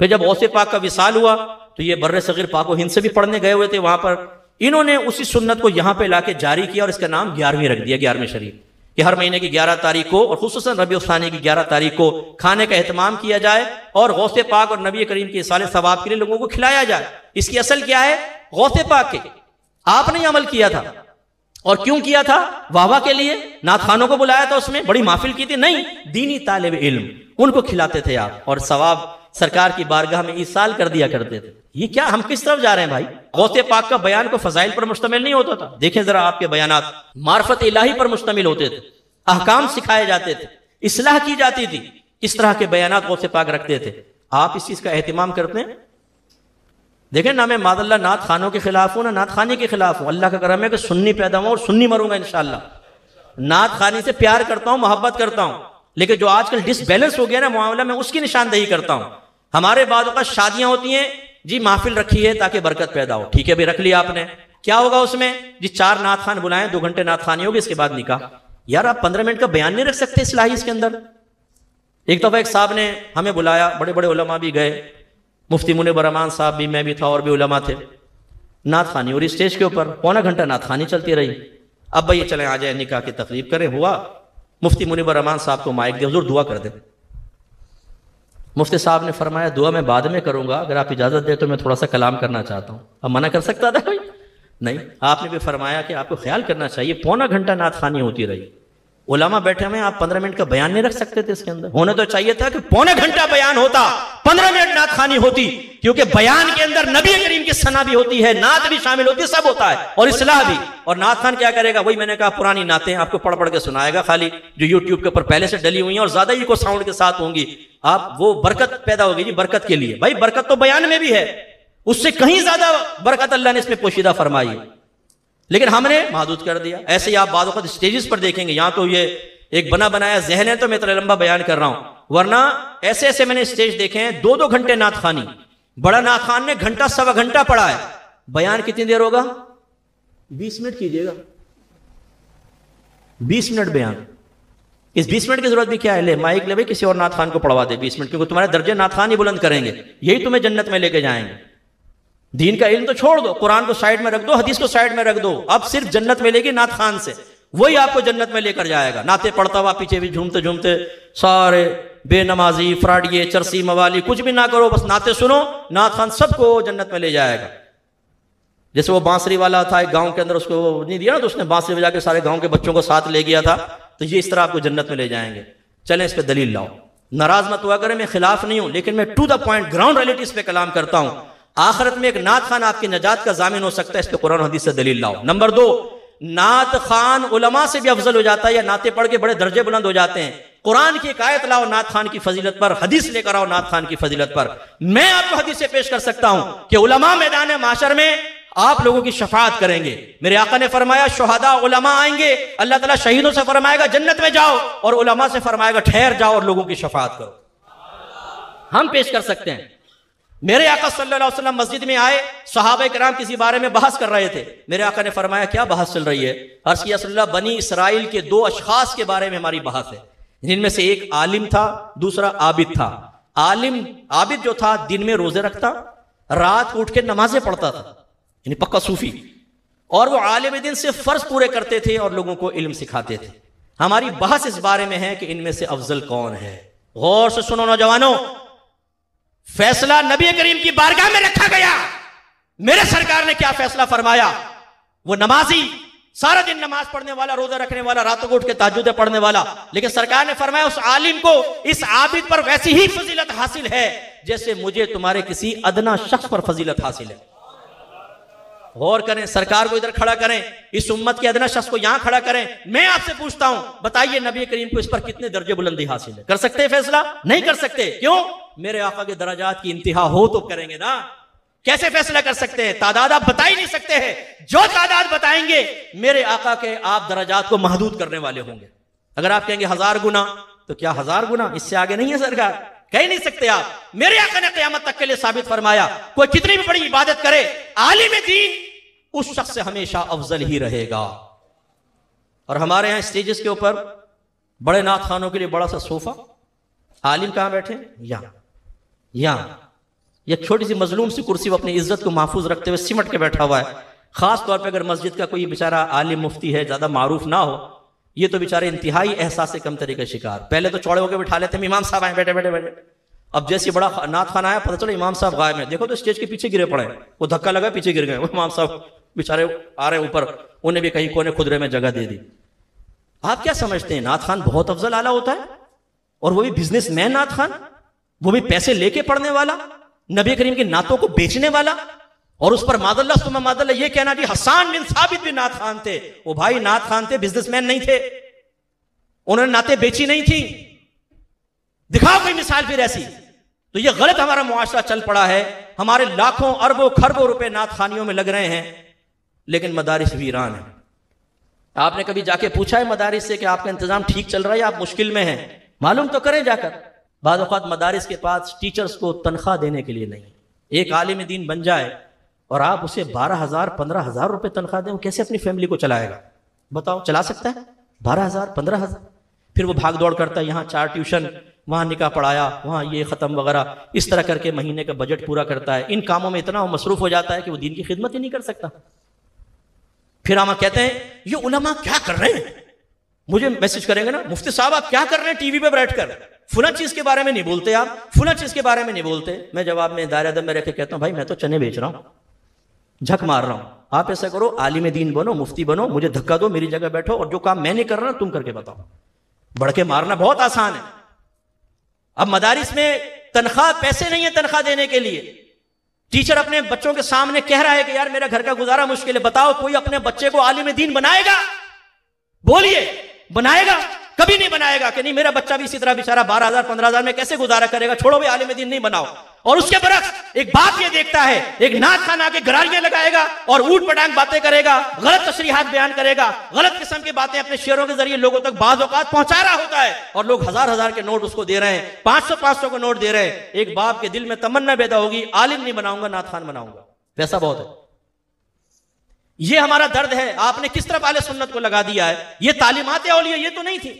پھر جب غوث پاک کا وصال ہوا تو یہ بر صغیر پاک و ہند سے بھی پڑھنے گئے ہوئے تھے، وہاں پر انہوں نے اسی سنت کو یہاں پہ لا کے جاری کیا اور اس کا نام 11ویں رکھ دیا، 11ویں شریف، کہ ہر مہینے کی 11 تاریخ کو اور خصوصاً ربیع الثانی کی 11 تاریخ کو کھانے کا اہتمام کیا جائے اور غوث پاک اور نبی کریم کے ایصال ثواب کے لیے لوگوں کو کھلایا جائے۔ اس کی اصل کیا ہے؟ غوث پاک کے آپ نے عمل کیا تھا، اور کیوں کیا تھا؟ واہ واہ کے لیے؟ نعت خوانوں کو بلایا تھا، اس میں بڑی محفل کی تھی؟ نہیں، دینی طالب علم ان کو کھلاتے تھے آپ، اور ثواب سرکار کی بارگاہ میں ایصال کر دیا کرتے تھے۔ یہ کیا، ہم کس طرف جا رہے ہیں بھائی؟ غوث پاک کا بیان کو فضائل پر مشتمل نہیں ہوتا تھا، دیکھیں ذرا آپ کے بیانات معرفت الہی پر مشتمل ہوتے تھے، احکام سکھائے جاتے تھے، اصلاح کی جاتی تھی، اس طرح کے بیانات غوث پاک رکھتے تھے۔ آپ اس چیز کا اہتمام کرتے ہیں؟ دیکھیں نہ میں معاذ اللہ نعت خانوں کے خلاف ہوں، نہ نعت خانی کے خلاف ہوں، اللہ کا کرم ہے کہ سنی پیدا ہوں اور سنی مروں گا انشاءاللہ۔ نعت خانی سے پیار کرتا ہوں، محبت کرتا ہوں، لیکن جو آج کل ڈس بیلنس ہو گیا نا معاملہ، میں اس کی نشاندہی کرتا ہوں۔ ہمارے بعض اوقات شادیاں ہوتی ہیں جی، محفل رکھی ہے تاکہ برکت پیدا ہو، ٹھیک ہے بھی رکھ لیا آپ نے، کیا ہوگا اس میں؟ جی 4 نعت خان بلائیں، 2 گھنٹے نعت خانی ہوگی، اس کے بعد نکاح۔ یار آپ 15 منٹ کا بیان نہیں رکھ سکتے اصلاحی اس کے اندر؟ ایک دفعہ ایک صاحب نے ہمیں بلایا، بڑے بڑے علماء بھی گئے، مفتی منیب الرحمان صاحب بھی، میں بھی تھا، اور بھی علماء تھے، نعت خوانی اور اسٹیج کے اوپر پونا گھنٹہ نعت خوانی چلتی رہی۔ اب بھائی چلیں آ جائیں نکاح کی تقریب کریں، ہوا مفتی منیب الرحمان صاحب کو مائک دے، حضور دعا کر دیں۔ مفتی صاحب نے فرمایا دعا میں بعد میں کروں گا، اگر آپ اجازت دیں تو میں تھوڑا سا کلام کرنا چاہتا ہوں۔ اب منع کر سکتا تھا کوئی؟ نہیں، آپ نے بھی فرمایا کہ آپ کو خیال کرنا چاہیے، پونا گھنٹہ نعت خوانی ہوتی رہی، علماء بیٹھے ہوئے، آپ 15 منٹ کا بیان نہیں رکھ سکتے تھے اس کے اندر؟ ہونا تو چاہیے تھا کہ پونا گھنٹہ بیان ہوتا، 15 منٹ نعت خوانی ہوتی، کیونکہ بیان کے اندر نبی کریم کی ثنا بھی ہوتی ہے، نعت بھی شامل ہوتی ہے، سب ہوتا ہے، اور اصلاح بھی۔ اور نعت خوان کیا کرے گا؟ وہی میں نے کہا پرانی نعتیں آپ کو پڑھ کے سنائے گا خالی، جو یوٹیوب کے اوپر پہلے سے ڈلی ہوئی ہیں اور زیادہ ہی کو ساؤنڈ کے ساتھ ہوں گی، آپ وہ برکت پیدا ہوگی جی، برکت کے لیے۔ بھائی برکت تو بیان میں بھی ہے، اس سے کہیں زیادہ برکت اللہ نے اس میں پوشیدہ فرمائی ہے، لیکن ہم نے محدود کر دیا۔ ایسے ہی آپ بعض اوقات اسٹیجز پر دیکھیں گے، یہاں تو یہ ایک بنا بنایا ذہن ہے تو میں اتنا لمبا بیان کر رہا ہوں، ورنہ ایسے ایسے میں نے اسٹیج دیکھے ہیں 2-2 گھنٹے نعت خوانی، بڑا نعت خوان نے گھنٹہ سوا گھنٹہ پڑھا ہے، بیان کتنی دیر ہوگا؟ 20 منٹ کیجئے گا، 20 منٹ بیان۔ اس 20 منٹ کی ضرورت بھی کیا ہے؟ لے مائک لے بھائی کسی اور نعت خوان کو پڑھوا دے 20 منٹ، کیونکہ تمہارے درجے نعت خوان ہی بلند کریں گے، یہی تمہیں جنت میں لے کے جائیں گے۔ دین کا علم تو چھوڑ دو، قرآن کو سائڈ میں رکھ دو، حدیث کو سائڈ میں رکھ دو، اب صرف جنت میں لے گی نعت خوان سے، وہی آپ کو جنت میں لے کر جائے گا۔ نعتیں پڑھتا ہوا پیچھے بھی جھومتے جھومتے، سارے بے نمازی، فراڈیے، چرسی، موالی کچھ بھی نہ کرو، بس نعتیں سنو، نعت خوان سب کو جنت میں لے جائے گا۔ جیسے وہ بانسری والا تھا ایک گاؤں کے اندر، اس کو نہیں دیا نا تو اس نے بانسری بجا کے سارے گاؤں کے بچوں کو ساتھ لے گیا تھا، تو یہ اس طرح آپ کو جنت میں لے جائیں گے۔ چلیں اس پہ دلیل لاؤ، ناراض مت ہوا کریں، میں خلاف نہیں ہوں، لیکن میں to the point ground realities پہ کلام کرتا ہوں۔ آخرت میں ایک نعت خوان آپ کی نجات کا ضامن ہو سکتا ہے، اس پہ قرآن و حدیث سے دلیل لاؤ۔ نمبر 2، نعت خوان علماء سے بھی افضل ہو جاتا ہے، یا نعتیں پڑھ کے بڑے درجے بلند ہو جاتے ہیں۔ قرآن کی ایک آیت لاؤ نعت خوان کی فضیلت پر، حدیث لے کر آؤ نعت خوان کی فضیلت پر۔ میں آپ کو حدیث سے پیش کر سکتا ہوں کہ علماء میدان معاشر میں آپ لوگوں کی شفاعت کریں گے۔ میرے آقا نے فرمایا شہداء علماء آئیں گے، اللہ تعالیٰ شہیدوں سے فرمائے گا جنت میں جاؤ، اور علماء سے فرمائے گا ٹھہر جاؤ اور لوگوں کی شفاعت کرو۔ ہم پیش کر سکتے ہیں۔ میرے آقا صلی اللہ علیہ وسلم مسجد میں آئے، صحابہ کرام کسی بارے میں بحث کر رہے تھے، میرے آقا نے فرمایا کیا بحث چل رہی ہے؟ عرض کیا رسول اللہ بنی اسرائیل کے 2 اشخاص کے بارے میں ہماری بحث ہے، جن میں سے ایک عالم تھا، دوسرا عابد تھا۔ عابد جو تھا دن میں روزے رکھتا، رات کو اٹھ کے نمازیں پڑھتا تھا، یعنی پکا صوفی، اور وہ عالم دن سے فرض پورے کرتے تھے اور لوگوں کو علم سکھاتے تھے۔ ہماری بحث اس بارے میں ہے کہ ان میں سے افضل کون ہے؟ غور سے سنو نوجوانوں، فیصلہ نبی کریم کی بارگاہ میں رکھا گیا۔ میرے سرکار نے کیا فیصلہ فرمایا؟ وہ نمازی، سارا دن نماز پڑھنے والا، روزہ رکھنے والا، راتوں کو اٹھ کے تہجد پڑھنے والا، لیکن سرکار نے فرمایا اس عالم کو، اس عابد پر ویسی ہی فضیلت حاصل ہے جیسے مجھے تمہارے کسی ادنا شخص پر فضیلت حاصل ہے۔ غور کریں، سرکار کو ادھر کھڑا کریں، اس امت کے ادنا شخص کو یہاں کھڑا کریں۔ میں آپ سے پوچھتا ہوں، بتائیے نبی کریم کو اس پر کتنے درجے بلندی حاصل ہے؟ کر سکتے ہیں فیصلہ؟ نہیں کر سکتے۔ کیوں؟ میرے آقا کے درجات کی انتہا ہو تو کریں گے نا۔ کیسے فیصلہ کر سکتے ہیں؟ تعداد آپ بتا ہی نہیں سکتے ہیں۔ جو تعداد بتائیں گے میرے آقا کے آپ درجات کو محدود کرنے والے ہوں گے۔ اگر آپ کہیں گے 1000 گنا تو کیا 1000 گنا؟ اس سے آگے نہیں ہے سرکار، کہہ نہیں سکتے آپ۔ میرے آقا نے قیامت تک کے لیے ثابت فرمایا کوئی کتنی بھی بڑی عبادت کرے، عالم دین اس شخص سے ہمیشہ افضل ہی رہے گا۔ اور ہمارے ہاں اسٹیجز کے اوپر بڑے نعت خوانوں کے لیے بڑا سا صوفہ، عالم کہاں بیٹھے؟ یہاں ایک چھوٹی سی مظلوم سی کرسی، وہ اپنی عزت کو محفوظ رکھتے ہوئے سمٹ کے بیٹھا ہوا ہے۔ خاص طور پہ اگر مسجد کا کوئی بیچارہ عالم مفتی ہے، زیادہ معروف نہ ہو، یہ تو بیچارے انتہائی احساس کمتری کا شکار۔ پہلے تو چوڑے ہو کے بٹھا لیتے ہیں، امام صاحب آئے، بیٹھے بیٹھے بیٹھے۔ اب جیسے بڑا نعت خوان آیا، پتہ چلا امام صاحب غائب ہیں، دیکھو تو اسٹیج کے پیچھے گرے پڑے ہیں، وہ دھکا لگا پیچھے گر گئے، وہ امام صاحب بیچارے آ رہے ہیں اوپر، انہیں بھی کہیں کونے خدرے میں جگہ دے دی۔ آپ کیا سمجھتے ہیں نعت خوان بہت افضل اعلیٰ ہوتا ہے؟ اور وہ بھی بزنس مین نعت خوان، وہ بھی پیسے لے کے پڑھنے والا، نبی کریم کی نعتوں کو بیچنے والا، اور اس پر ماد اللہ ثم ماد اللہ یہ کہنا جی حسان بن ثابت بھی نعت خوان تھے۔ وہ بھائی نعت خوان تھے، بزنس مین نہیں تھے، انہوں نے نعتیں بیچی نہیں تھی۔ دکھاؤ کوئی مثال پھر ایسی۔ تو یہ غلط ہمارا معاشرہ چل پڑا ہے، ہمارے لاکھوں اربوں خربوں روپے نعت خوانیوں میں لگ رہے ہیں، لیکن مدارس ویران ہیں۔ آپ نے کبھی جا کے پوچھا ہے مدارس سے کہ آپ کا انتظام ٹھیک چل رہا ہے یا آپ مشکل میں ہیں؟ معلوم تو کریں جا کر۔ بعض اوقات مدارس کے پاس ٹیچرز کو تنخواہ دینے کے لیے نہیں۔ ایک عالم دین بن جائے اور آپ اسے 12,000 15,000 روپے تنخواہ دیں، وہ کیسے اپنی فیملی کو چلائے گا؟ بتاؤ، چلا سکتا ہے 12,000 15,000؟ پھر وہ بھاگ دوڑ کرتا ہے، یہاں 4 ٹیوشن، وہاں نکاح پڑھایا، وہاں یہ ختم وغیرہ، اس طرح کر کے مہینے کا بجٹ پورا کرتا ہے۔ ان کاموں میں اتنا وہ مصروف ہو جاتا ہے کہ وہ دین کی خدمت ہی نہیں کر سکتا۔ پھر ہم کہتے ہیں یہ علماء کیا کر رہے ہیں؟ مجھے میسج کریں گے نا، مفتی صاحب آپ کیا کر رہے ہیں ٹی وی پہ بیٹھ کر؟ فلاں چیز کے بارے میں نہیں بولتے آپ، فلاں چیز کے بارے میں نہیں بولتے۔ میں جواب میں دائرہ ادب میں رہ کے کہتا ہوں بھائی میں تو چنے بیچ رہا ہوں، جھک مار رہا ہوں۔ آپ ایسا کرو، عالم دین بنو، مفتی بنو، مجھے دھکا دو، میری جگہ بیٹھو، اور جو کام میں نہیں کر رہا تم کر کے بتاؤ۔ بڑھ کے مارنا بہت آسان ہے۔ اب مدارس میں تنخواہ، پیسے نہیں ہے تنخواہ دینے کے لیے۔ ٹیچر اپنے بچوں کے سامنے کہہ رہا ہے کہ یار میرا گھر کا گزارا مشکل ہے، بتاؤ کوئی اپنے بچے کو عالم دین بنائے گا؟ بولیے، بنائے گا؟ کبھی نہیں بنائے گا کہ نہیں میرا بچہ بھی اسی طرح بیچارہ 12,000 15,000 میں کیسے گزارا کرے گا، چھوڑو بھی عالم دین نہیں بناؤ۔ اور اس کے برعکس ایک باپ یہ دیکھتا ہے، ایک نعت خوان آ کے گراریاں لگائے گا اور اوٹ پٹانگ باتیں کرے گا، غلط تشریحات بیان کرے گا، غلط قسم کی باتیں اپنے شعروں کے ذریعے لوگوں تک بعض اوقات پہنچا رہا ہوتا ہے، اور لوگ 1000 کے نوٹ اس کو دے رہے ہیں، 500 کے نوٹ دے رہے ہیں۔ ایک باپ کے دل میں تمنا پیدا ہوگی عالم نہیں بناؤں گا، نعت خوان بناؤں گا، پیسہ بہت ہے۔ یہ ہمارا درد ہے۔ آپ نے کس طرف اہل سنت کو لگا دیا ہے؟ یہ تعلیمات اولیاء یہ تو نہیں تھی،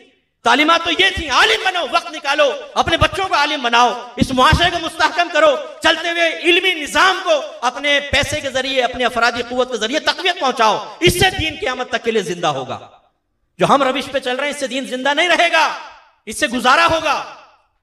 تعلیمات تو یہ تھی عالم بنو، وقت نکالو، اپنے بچوں کو عالم بناؤ، اس معاشرے کو مستحکم کرو، چلتے ہوئے علمی نظام کو اپنے پیسے کے ذریعے، اپنے افرادی قوت کے ذریعے تقویت پہنچاؤ۔ اس سے دین قیامت تک کے لیے زندہ ہوگا۔ جو ہم روش پہ چل رہے ہیں اس سے دین زندہ نہیں رہے گا، اس سے گزارا ہوگا۔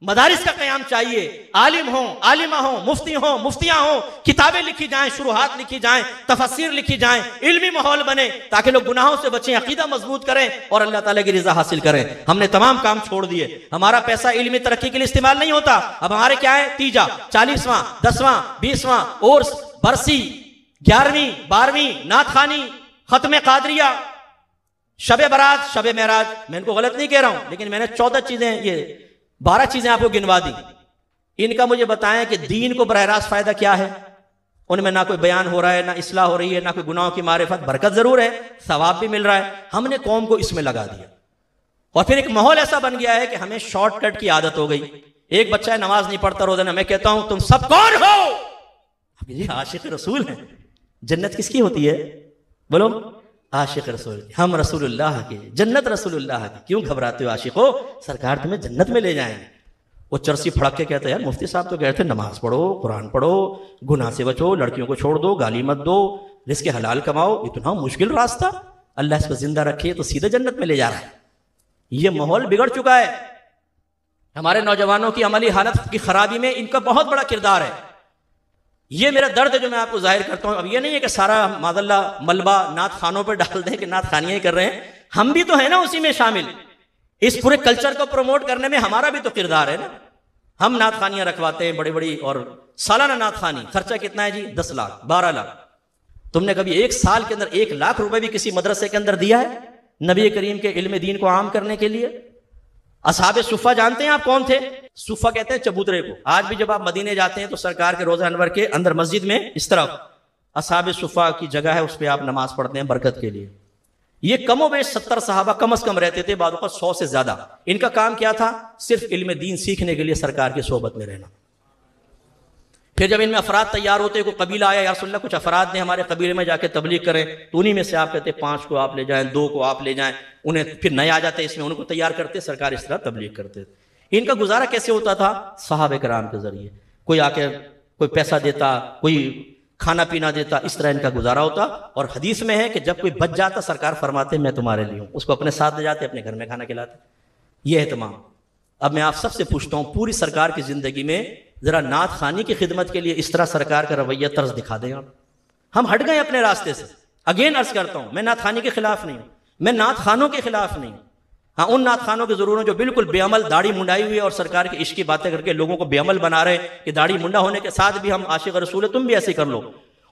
مدارس کا قیام چاہیے، عالم ہوں، عالمہ ہوں، مفتی ہوں، مفتیاں ہوں، کتابیں لکھی جائیں، شروحات لکھی جائیں، تفسیر لکھی جائیں، علمی ماحول بنے تاکہ لوگ گناہوں سے بچیں، عقیدہ مضبوط کریں اور اللہ تعالیٰ کی رضا حاصل کریں۔ ہم نے تمام کام چھوڑ دیے، ہمارا پیسہ علمی ترقی کے لیے استعمال نہیں ہوتا۔ اب ہمارے کیا ہے؟ تیجا، 40واں، 10واں، 20واں، عرس، برسی، 11ویں، 12ویں، نعت خوانی، ختم قادریہ، شب برات، شب معراج۔ میں ان کو غلط نہیں کہہ رہا ہوں، لیکن میں نے 14 چیزیں، یہ 12 چیزیں آپ کو گنوا دی۔ ان کا مجھے بتائیں کہ دین کو براہ راست فائدہ کیا ہے؟ ان میں نہ کوئی بیان ہو رہا ہے، نہ اصلاح ہو رہی ہے، نہ کوئی گناہوں کی معرفت۔ برکت ضرور ہے، ثواب بھی مل رہا ہے، ہم نے قوم کو اس میں لگا دیا۔ اور پھر ایک ماحول ایسا بن گیا ہے کہ ہمیں شارٹ کٹ کی عادت ہو گئی۔ ایک بچہ ہے نماز نہیں پڑھتا روزانہ، میں کہتا ہوں تم سب کون ہو؟ یہ عاشق رسول ہیں، جنت کس کی ہوتی ہے؟ بولو عاشق رسول، ہم رسول اللہ کے، جنت رسول اللہ کی، کیوں گھبراتے ہو عاشقو؟ سرکار تمہیں جنت میں لے جائیں گے۔ وہ چرسی پھڑک کے کہتے ہیں یار مفتی صاحب تو کہتے ہیں نماز پڑھو، قرآن پڑھو، گناہ سے بچو، لڑکیوں کو چھوڑ دو، گالی مت دو، رزق حلال کماؤ، اتنا مشکل راستہ، اللہ اس کو زندہ رکھے تو سیدھے جنت میں لے جا رہا ہے۔ یہ ماحول بگڑ چکا ہے، ہمارے نوجوانوں کی عملی حالت کی خرابی میں ان کا بہت بڑا کردار ہے۔ یہ میرا درد ہے جو میں آپ کو ظاہر کرتا ہوں۔ اب یہ نہیں ہے کہ سارا معاذ اللہ ملبہ نعت خانوں پہ ڈال دیں کہ نعت خانیاں ہی کر رہے ہیں، ہم بھی تو ہیں نا اسی میں شامل۔ اس پورے کلچر کو پروموٹ کرنے میں ہمارا بھی تو کردار ہے نا۔ ہم نعت خانیاں رکھواتے ہیں بڑی بڑی، اور سالانہ نعت خانی خرچہ کتنا ہے جی؟ 10 لاکھ 12 لاکھ۔ تم نے کبھی ایک سال کے اندر 1 لاکھ روپے بھی کسی مدرسے کے اندر دیا ہے نبی کریم کے علم دین کو عام کرنے کے لیے؟ اصحاب صفہ جانتے ہیں آپ کون تھے؟ صفہ کہتے ہیں چبوترے کو۔ آج بھی جب آپ مدینے جاتے ہیں تو سرکار کے روضہ انور کے اندر مسجد میں اس طرف اصحاب صفہ کی جگہ ہے، اس پہ آپ نماز پڑھتے ہیں برکت کے لیے۔ یہ کم و بیش 70 صحابہ کم از کم رہتے تھے، بعض اوقات 100 سے زیادہ۔ ان کا کام کیا تھا؟ صرف علم دین سیکھنے کے لیے سرکار کی صحبت میں رہنا۔ پھر جب ان میں افراد تیار ہوتے، کوئی قبیلہ آیا، یا رسول اللہ کچھ افراد نے ہمارے قبیلے میں جا کے تبلیغ کریں، تو انہی میں سے آپ کہتے 5 کو آپ لے جائیں، 2 کو آپ لے جائیں، انہیں پھر نئے آ جاتے اس میں، ان کو تیار کرتے، سرکار اس طرح تبلیغ کرتے۔ ان کا گزارا کیسے ہوتا تھا؟ صحابہ کرام کے ذریعے، کوئی آ کے کوئی پیسہ دیتا، کوئی کھانا پینا دیتا، اس طرح ان کا گزارا ہوتا۔ اور حدیث میں ہے کہ جب کوئی بچ جاتا سرکار فرماتے میں تمہارے لیے ہوں، اس کو اپنے ساتھ لے جاتے، اپنے گھر میں کھانا کھلاتے۔ یہ اہتمام۔ اب میں آپ سب سے پوچھتا ہوں، پوری سرکار کی زندگی میں ذرا نعت خوانی کی خدمت کے لیے اس طرح سرکار کا رویہ طرز دکھا دیں آپ۔ ہم ہٹ گئے اپنے راستے سے۔ اگین عرض کرتا ہوں، میں نعت خوانی کے خلاف نہیں ہوں، میں نعت خانوں کے خلاف نہیں ہوں۔ ہاں ان نعت خانوں کی ضرور جو بالکل بے عمل، داڑھی منڈائی ہوئی ہے اور سرکار کے عشق کی باتیں کر کے لوگوں کو بے عمل بنا رہے ہیں کہ داڑھی منڈا ہونے کے ساتھ بھی ہم عاشق رسول ہیں، تم بھی ایسے کر لو۔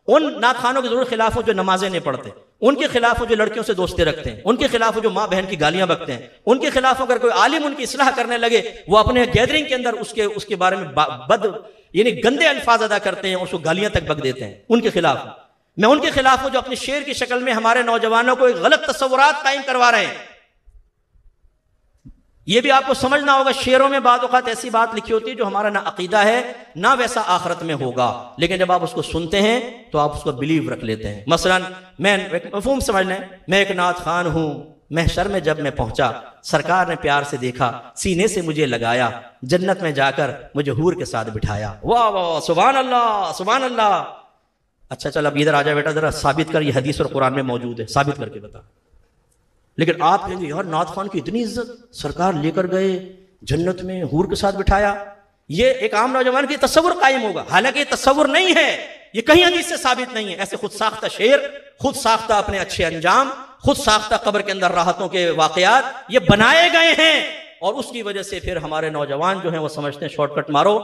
ان نعت خانوں کے ضرور خلاف ہو جو نمازیں نہیں پڑھتے، ان کے خلاف ہو جو لڑکیوں سے دوستی رکھتے ہیں، ان کے خلاف ہو جو ماں بہن کی گالیاں بکتے ہیں، ان کے خلاف اگر کوئی عالم ان کی اصلاح کرنے لگے، وہ اپنے گیدرنگ کے اندر اس کے بارے میں یعنی گندے الفاظ ادا کرتے ہیں، اس کو گالیاں تک بک دیتے ہیں، ان کے خلاف ہوں۔ میں ان کے خلاف ہوں جو اپنی شعر کی شکل میں ہمارے نوجوانوں کو ایک غلط تصورات قائم کروا رہے ہیں۔ یہ بھی آپ کو سمجھنا ہوگا، شعروں میں بعض اوقات ایسی بات لکھی ہوتی ہے جو ہمارا نہ عقیدہ ہے نہ ویسا آخرت میں ہوگا، لیکن جب آپ اس کو سنتے ہیں تو آپ اس کو بلیو رکھ لیتے ہیں۔ مثلا میں ایک مفہوم سمجھ لیں، میں ایک نعت خان ہوں، محشر میں جب میں پہنچا سرکار نے پیار سے دیکھا، سینے سے مجھے لگایا، جنت میں جا کر مجھے حور کے ساتھ بٹھایا۔ واہ واہ، سبحان اللہ سبحان اللہ۔ اچھا چل اب ادھر آ جا بیٹا، ذرا ثابت کر، یہ حدیث اور قرآن میں موجود ہے، ثابت کر کے بتا۔ لیکن آپ کہیں گے یار نعت خان کی اتنی عزت، سرکار لے کر گئے جنت میں، حور کے ساتھ بٹھایا، یہ ایک عام نوجوان کی تصور قائم ہوگا، حالانکہ یہ تصور نہیں ہے، یہ کہیں حدیث سے ثابت نہیں ہے۔ ایسے خود ساختہ شعر، خود ساختہ اپنے اچھے انجام، خود ساختہ قبر کے اندر راحتوں کے واقعات یہ بنائے گئے ہیں، اور اس کی وجہ سے پھر ہمارے نوجوان جو ہیں وہ سمجھتے ہیں شارٹ کٹ مارو،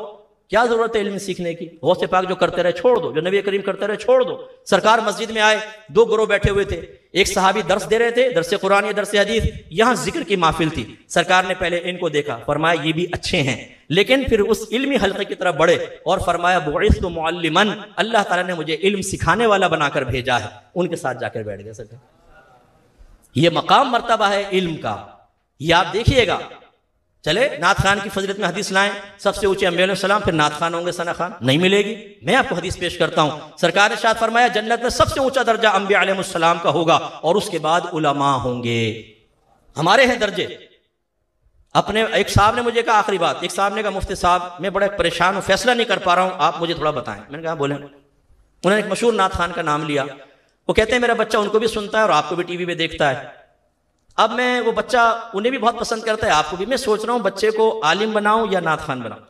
کیا ضرورت ہے علم سیکھنے کی؟ غوث پاک جو کرتے رہے چھوڑ دو، جو نبی کریم کرتے رہے چھوڑ دو۔ سرکار مسجد میں آئے، 2 گروہ بیٹھے ہوئے تھے، ایک صحابی درس دے رہے تھے، درس قرآن یا درس حدیث، یہاں ذکر کی محفل تھی۔ سرکار نے پہلے ان کو دیکھا، فرمایا یہ بھی اچھے ہیں، لیکن پھر اس علمی حلقے کی طرف بڑھے اور فرمایا بعثت معلما، اللہ تعالیٰ نے مجھے علم سکھانے والا بنا کر بھیجا ہے۔ ان کے ساتھ جا کر بیٹھ گئے سرکار۔ یہ مقام مرتبہ ہے علم کا، یہ آپ دیکھیے گا۔ چلے نعت خان کی فضیلت میں حدیث لائیں، سب سے اونچے انبیاء علیہ السلام، پھر نعت خان ہوں گے ثنا خان؟ نہیں ملے گی۔ میں آپ کو حدیث پیش کرتا ہوں، سرکار نے ارشاد فرمایا جنت میں سب سے اونچا درجہ انبیاء علیہ السلام کا ہوگا، اور اس کے بعد علماء ہوں گے۔ ہمارے ہیں درجے۔ اپنے ایک صاحب نے مجھے کہا آخری بات، ایک صاحب نے کہا مفتی صاحب میں بڑا پریشان ہوں، فیصلہ نہیں کر پا رہا ہوں، آپ مجھے تھوڑا بتائیں۔ میں نے کہا بولیں۔ انہوں نے ایک مشہور نعت خان کا نام لیا، وہ کہتے ہیں میرا بچہ ان کو بھی سنتا ہے اور آپ کو بھی ٹی وی پہ دیکھتا ہے۔ اب میں وہ بچہ انہیں بھی بہت پسند کرتا ہے، آپ کو بھی، میں سوچ رہا ہوں بچے کو عالم بناؤں یا نعت خان بناؤں۔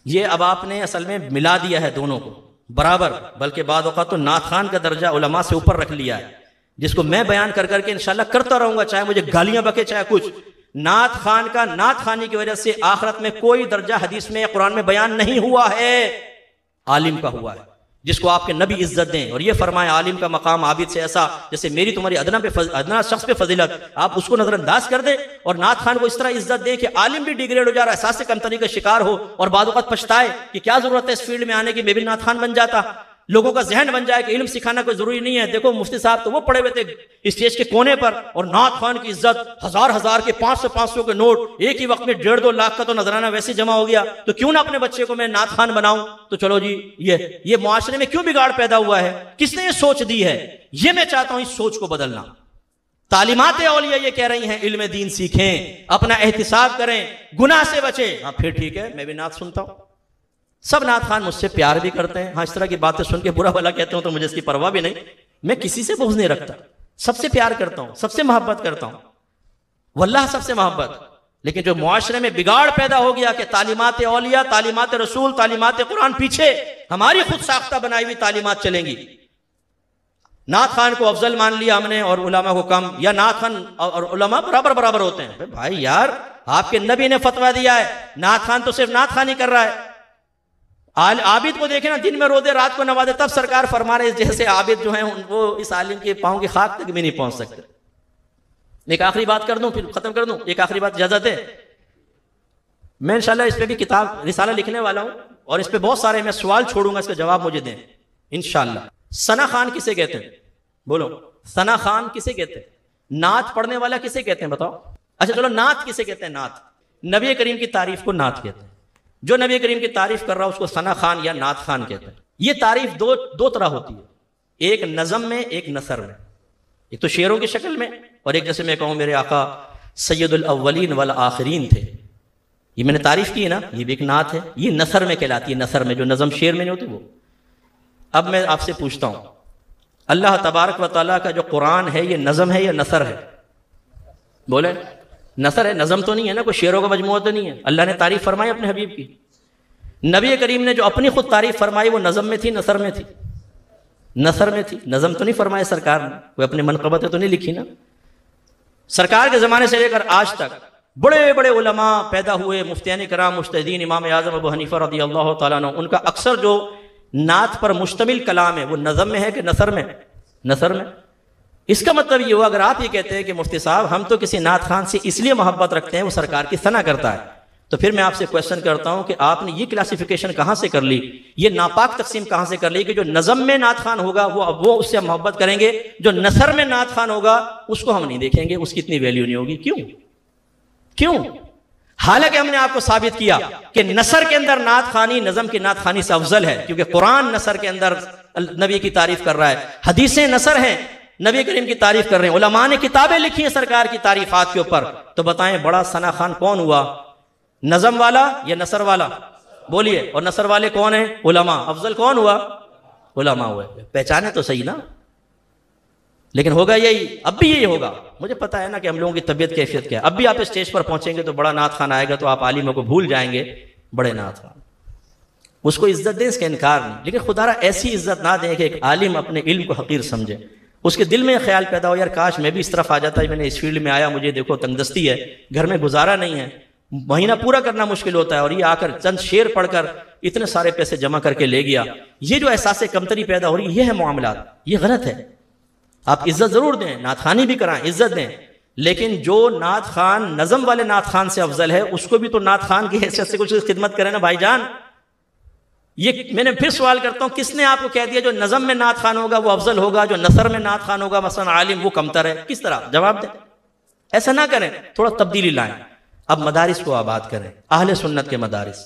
یہ اب آپ نے اصل میں ملا دیا ہے دونوں کو برابر، بلکہ بعض اوقات تو نعت خان کا درجہ علماء سے اوپر رکھ لیا ہے، جس کو میں بیان کر کر کے انشاءاللہ کرتا رہوں گا، چاہے مجھے گالیاں بکے چاہے کچھ۔ نعت خان کا نعت خانی کی وجہ سے آخرت میں کوئی درجہ حدیث میں یا قرآن میں بیان نہیں ہوا ہے، عالم کا ہوا ہے، جس کو آپ کے نبی عزت دیں۔ اور یہ فرمایا عالم کا مقام عابد سے ایسا جیسے میری تمہاری ادنا شخص پہ فضیلت، آپ اس کو نظر انداز کر دیں، اور نعت خان کو اس طرح عزت دیں کہ عالم بھی ڈیگریڈ ہو جا رہا ہے، احساس کمتری کا شکار ہو، اور بعض اوقات پچھتائے کہ کیا ضرورت ہے اس فیلڈ میں آنے کی، میں بھی نعت خان بن جاتا۔ لوگوں کا ذہن بن جائے کہ علم سکھانا کوئی ضروری نہیں ہے. دیکھو مفتی صاحب تو وہ پڑے ہوئے تھے اسٹیج کے کونے پر, اور نعت خوان کی عزت, ہزار کے 500 کے نوٹ, ایک ہی وقت میں 1.5-2 لاکھ کا تو نذرانہ ویسے جمع ہو گیا, تو کیوں نہ اپنے بچے کو میں نعت خوان بناؤں. تو چلو جی یہ معاشرے میں کیوں بگاڑ پیدا ہوا ہے, کس نے یہ سوچ دی ہے؟ یہ میں چاہتا ہوں اس سوچ کو بدلنا. تعلیمات اولیاء یہ کہہ رہی ہیں علم دین سیکھیں, اپنا احتساب کریں, گناہ سے بچیں. ہاں پھر ٹھیک ہے, میں بھی نعت سنتا ہوں, سب نعت خوان مجھ سے پیار بھی کرتے ہیں. ہاں اس طرح کی باتیں سن کے برا بھلا کہتے ہوں تو مجھے اس کی پرواہ بھی نہیں, میں کسی سے بغض نہیں رکھتا, سب سے پیار کرتا ہوں, سب سے محبت کرتا ہوں, واللہ سب سے محبت. لیکن جو معاشرے میں بگاڑ پیدا ہو گیا کہ تعلیمات اولیاء, تعلیمات رسول, تعلیمات قرآن پیچھے ہماری خود ساختہ بنائی ہوئی تعلیمات چلیں گی. نعت خوان کو افضل مان لیا ہم نے اور علماء کو کم, یا نعت خوان اور علماء برابر ہوتے ہیں. بھائی یار, آپ کے نبی نے فتویٰ دیا ہے, نعت خوان تو صرف نعت خوانی کر رہا ہے. عابد کو دیکھیں نا, دن میں رو دے رات کو نوازے, تب سرکار فرما رہے جیسے عابد جو ہیں وہ اس عالم کے پاؤں کی خاک تک بھی نہیں پہنچ سکتے. ایک آخری بات کر دوں پھر ختم کر دوں, ایک آخری بات اجازت ہے. میں انشاءاللہ اس پہ بھی کتاب رسالہ لکھنے والا ہوں, اور اس پہ بہت سارے میں سوال چھوڑوں گا, اس کا جواب مجھے دیں انشاءاللہ. ثنا خوان کسے کہتے ہیں؟ بولو, ثنا خوان کسے کہتے ہیں؟ نعت پڑھنے والا کسے کہتے ہیں بتاؤ؟ اچھا چلو, نعت کسے کہتے ہیں؟ نعت نبی کریم کی تعریف کو نعت کہتے ہیں. جو نبی کریم کی تعریف کر رہا ہے اس کو ثنا خوان یا نعت خوان کہتے ہیں. یہ تعریف دو طرح ہوتی ہے, ایک نظم میں, ایک نثر میں. ایک تو شعروں کی شکل میں, اور ایک جیسے میں کہوں میرے آقا سید الاولین والآخرین تھے, یہ میں نے تعریف کی ہے نا, یہ بھی ایک نعت ہے. یہ نثر میں کہلاتی ہے, نثر میں, جو نظم شعر میں نہیں ہوتی وہ. اب میں آپ سے پوچھتا ہوں, اللہ تبارک و تعالیٰ کا جو قرآن ہے یہ نظم ہے یا نثر ہے؟ بولے, نثر ہے, نظم تو نہیں ہے نا, کوئی شعروں کا مجموعہ تو نہیں ہے. اللہ نے تعریف فرمائی اپنے حبیب کی. نبی کریم نے جو اپنی خود تعریف فرمائی وہ نظم میں تھی, نثر میں تھی؟ نثر میں تھی, نظم تو نہیں فرمایا سرکار نے, کوئی اپنے منقبتیں تو نہیں لکھی نا. سرکار کے زمانے سے لے کر آج تک بڑے بڑے علماء پیدا ہوئے, مفتیان کرام, مجتہدین, امام اعظم ابو حنیفہ رضی اللہ تعالیٰ عنہ, ان کا اکثر جو نعت پر مشتمل کلام ہے وہ نظم میں ہے کہ نثر میں؟ نثر میں. اس کا مطلب یہ ہوا, اگر آپ یہ کہتے ہیں کہ مفتی صاحب ہم تو کسی نعت خوان سے اس لیے محبت رکھتے ہیں وہ سرکار کی ثنا کرتا ہے, تو پھر میں آپ سے کویسچن کرتا ہوں کہ آپ نے یہ کلاسیفیکیشن کہاں سے کر لی, یہ ناپاک تقسیم کہاں سے کر لی کہ جو نظم میں نعت خوان ہوگا وہ اس سے محبت کریں گے, جو نثر میں نعت خوان ہوگا اس کو ہم نہیں دیکھیں گے, اس کی اتنی ویلیو نہیں ہوگی. کیوں؟ حالانکہ ہم نے آپ کو ثابت کیا کہ نثر کے اندر نعت خوانی نظم کی نعت خوانی سے افضل ہے, کیونکہ قرآن نثر کے اندر نبی کی تعریف کر رہا ہے, حدیثیں نثر ہیں, نبی کریم کی تعریف کر رہے ہیں, علماء نے کتابیں لکھی ہیں سرکار کی تعریفات کے اوپر. تو بتائیں بڑا ثنا خوان کون ہوا, نظم والا یا نثر والا؟ بولیے, اور نثر والے کون ہیں؟ علماء. افضل کون ہوا؟ علماء ہوئے. پہچانے تو صحیح نا. لیکن ہوگا یہی, اب بھی یہی ہوگا. مجھے پتا ہے نا کہ ہم لوگوں کی طبیعت کیفیت کیا ہے. اب بھی آپ اسٹیج پر پہنچیں گے تو بڑا نعت خوان آئے گا تو آپ عالموں کو بھول جائیں گے, بڑے نعت خوان. اس کو عزت دیں, اس کا انکار نہیں, لیکن خدا را ایسی عزت نہ دیں کہ ایک عالم اپنے علم کو حقیر سمجھے, اس کے دل میں خیال پیدا ہو یار کاش میں بھی اس طرف آ جاتا, میں نے اس فیلڈ میں آیا, مجھے دیکھو تنگدستی ہے, گھر میں گزارا نہیں ہے, مہینہ پورا کرنا مشکل ہوتا ہے, اور یہ آ کر چند شعر پڑھ کر اتنے سارے پیسے جمع کر کے لے گیا. یہ جو احساس کمتری پیدا ہو رہی, یہ ہے معاملات, یہ غلط ہے. آپ عزت ضرور دیں, نعت خوانی بھی کرائیں, عزت دیں, لیکن جو نعت خوان نظم والے نعت خوان سے افضل ہے اس کو بھی تو نعت خوان کی حیثیت سے کچھ خدمت کریں نا بھائی جان. یہ میں نے پھر سوال کرتا ہوں, کس نے آپ کو کہہ دیا جو نظم میں نعت خوان ہوگا وہ افضل ہوگا, جو نثر میں نعت خوان ہوگا مثلا عالم وہ کمتر ہے؟ کس طرح جواب دیں. ایسا نہ کریں, تھوڑا تبدیلی لائیں. اب مدارس کو آباد کریں, اہل سنت کے مدارس.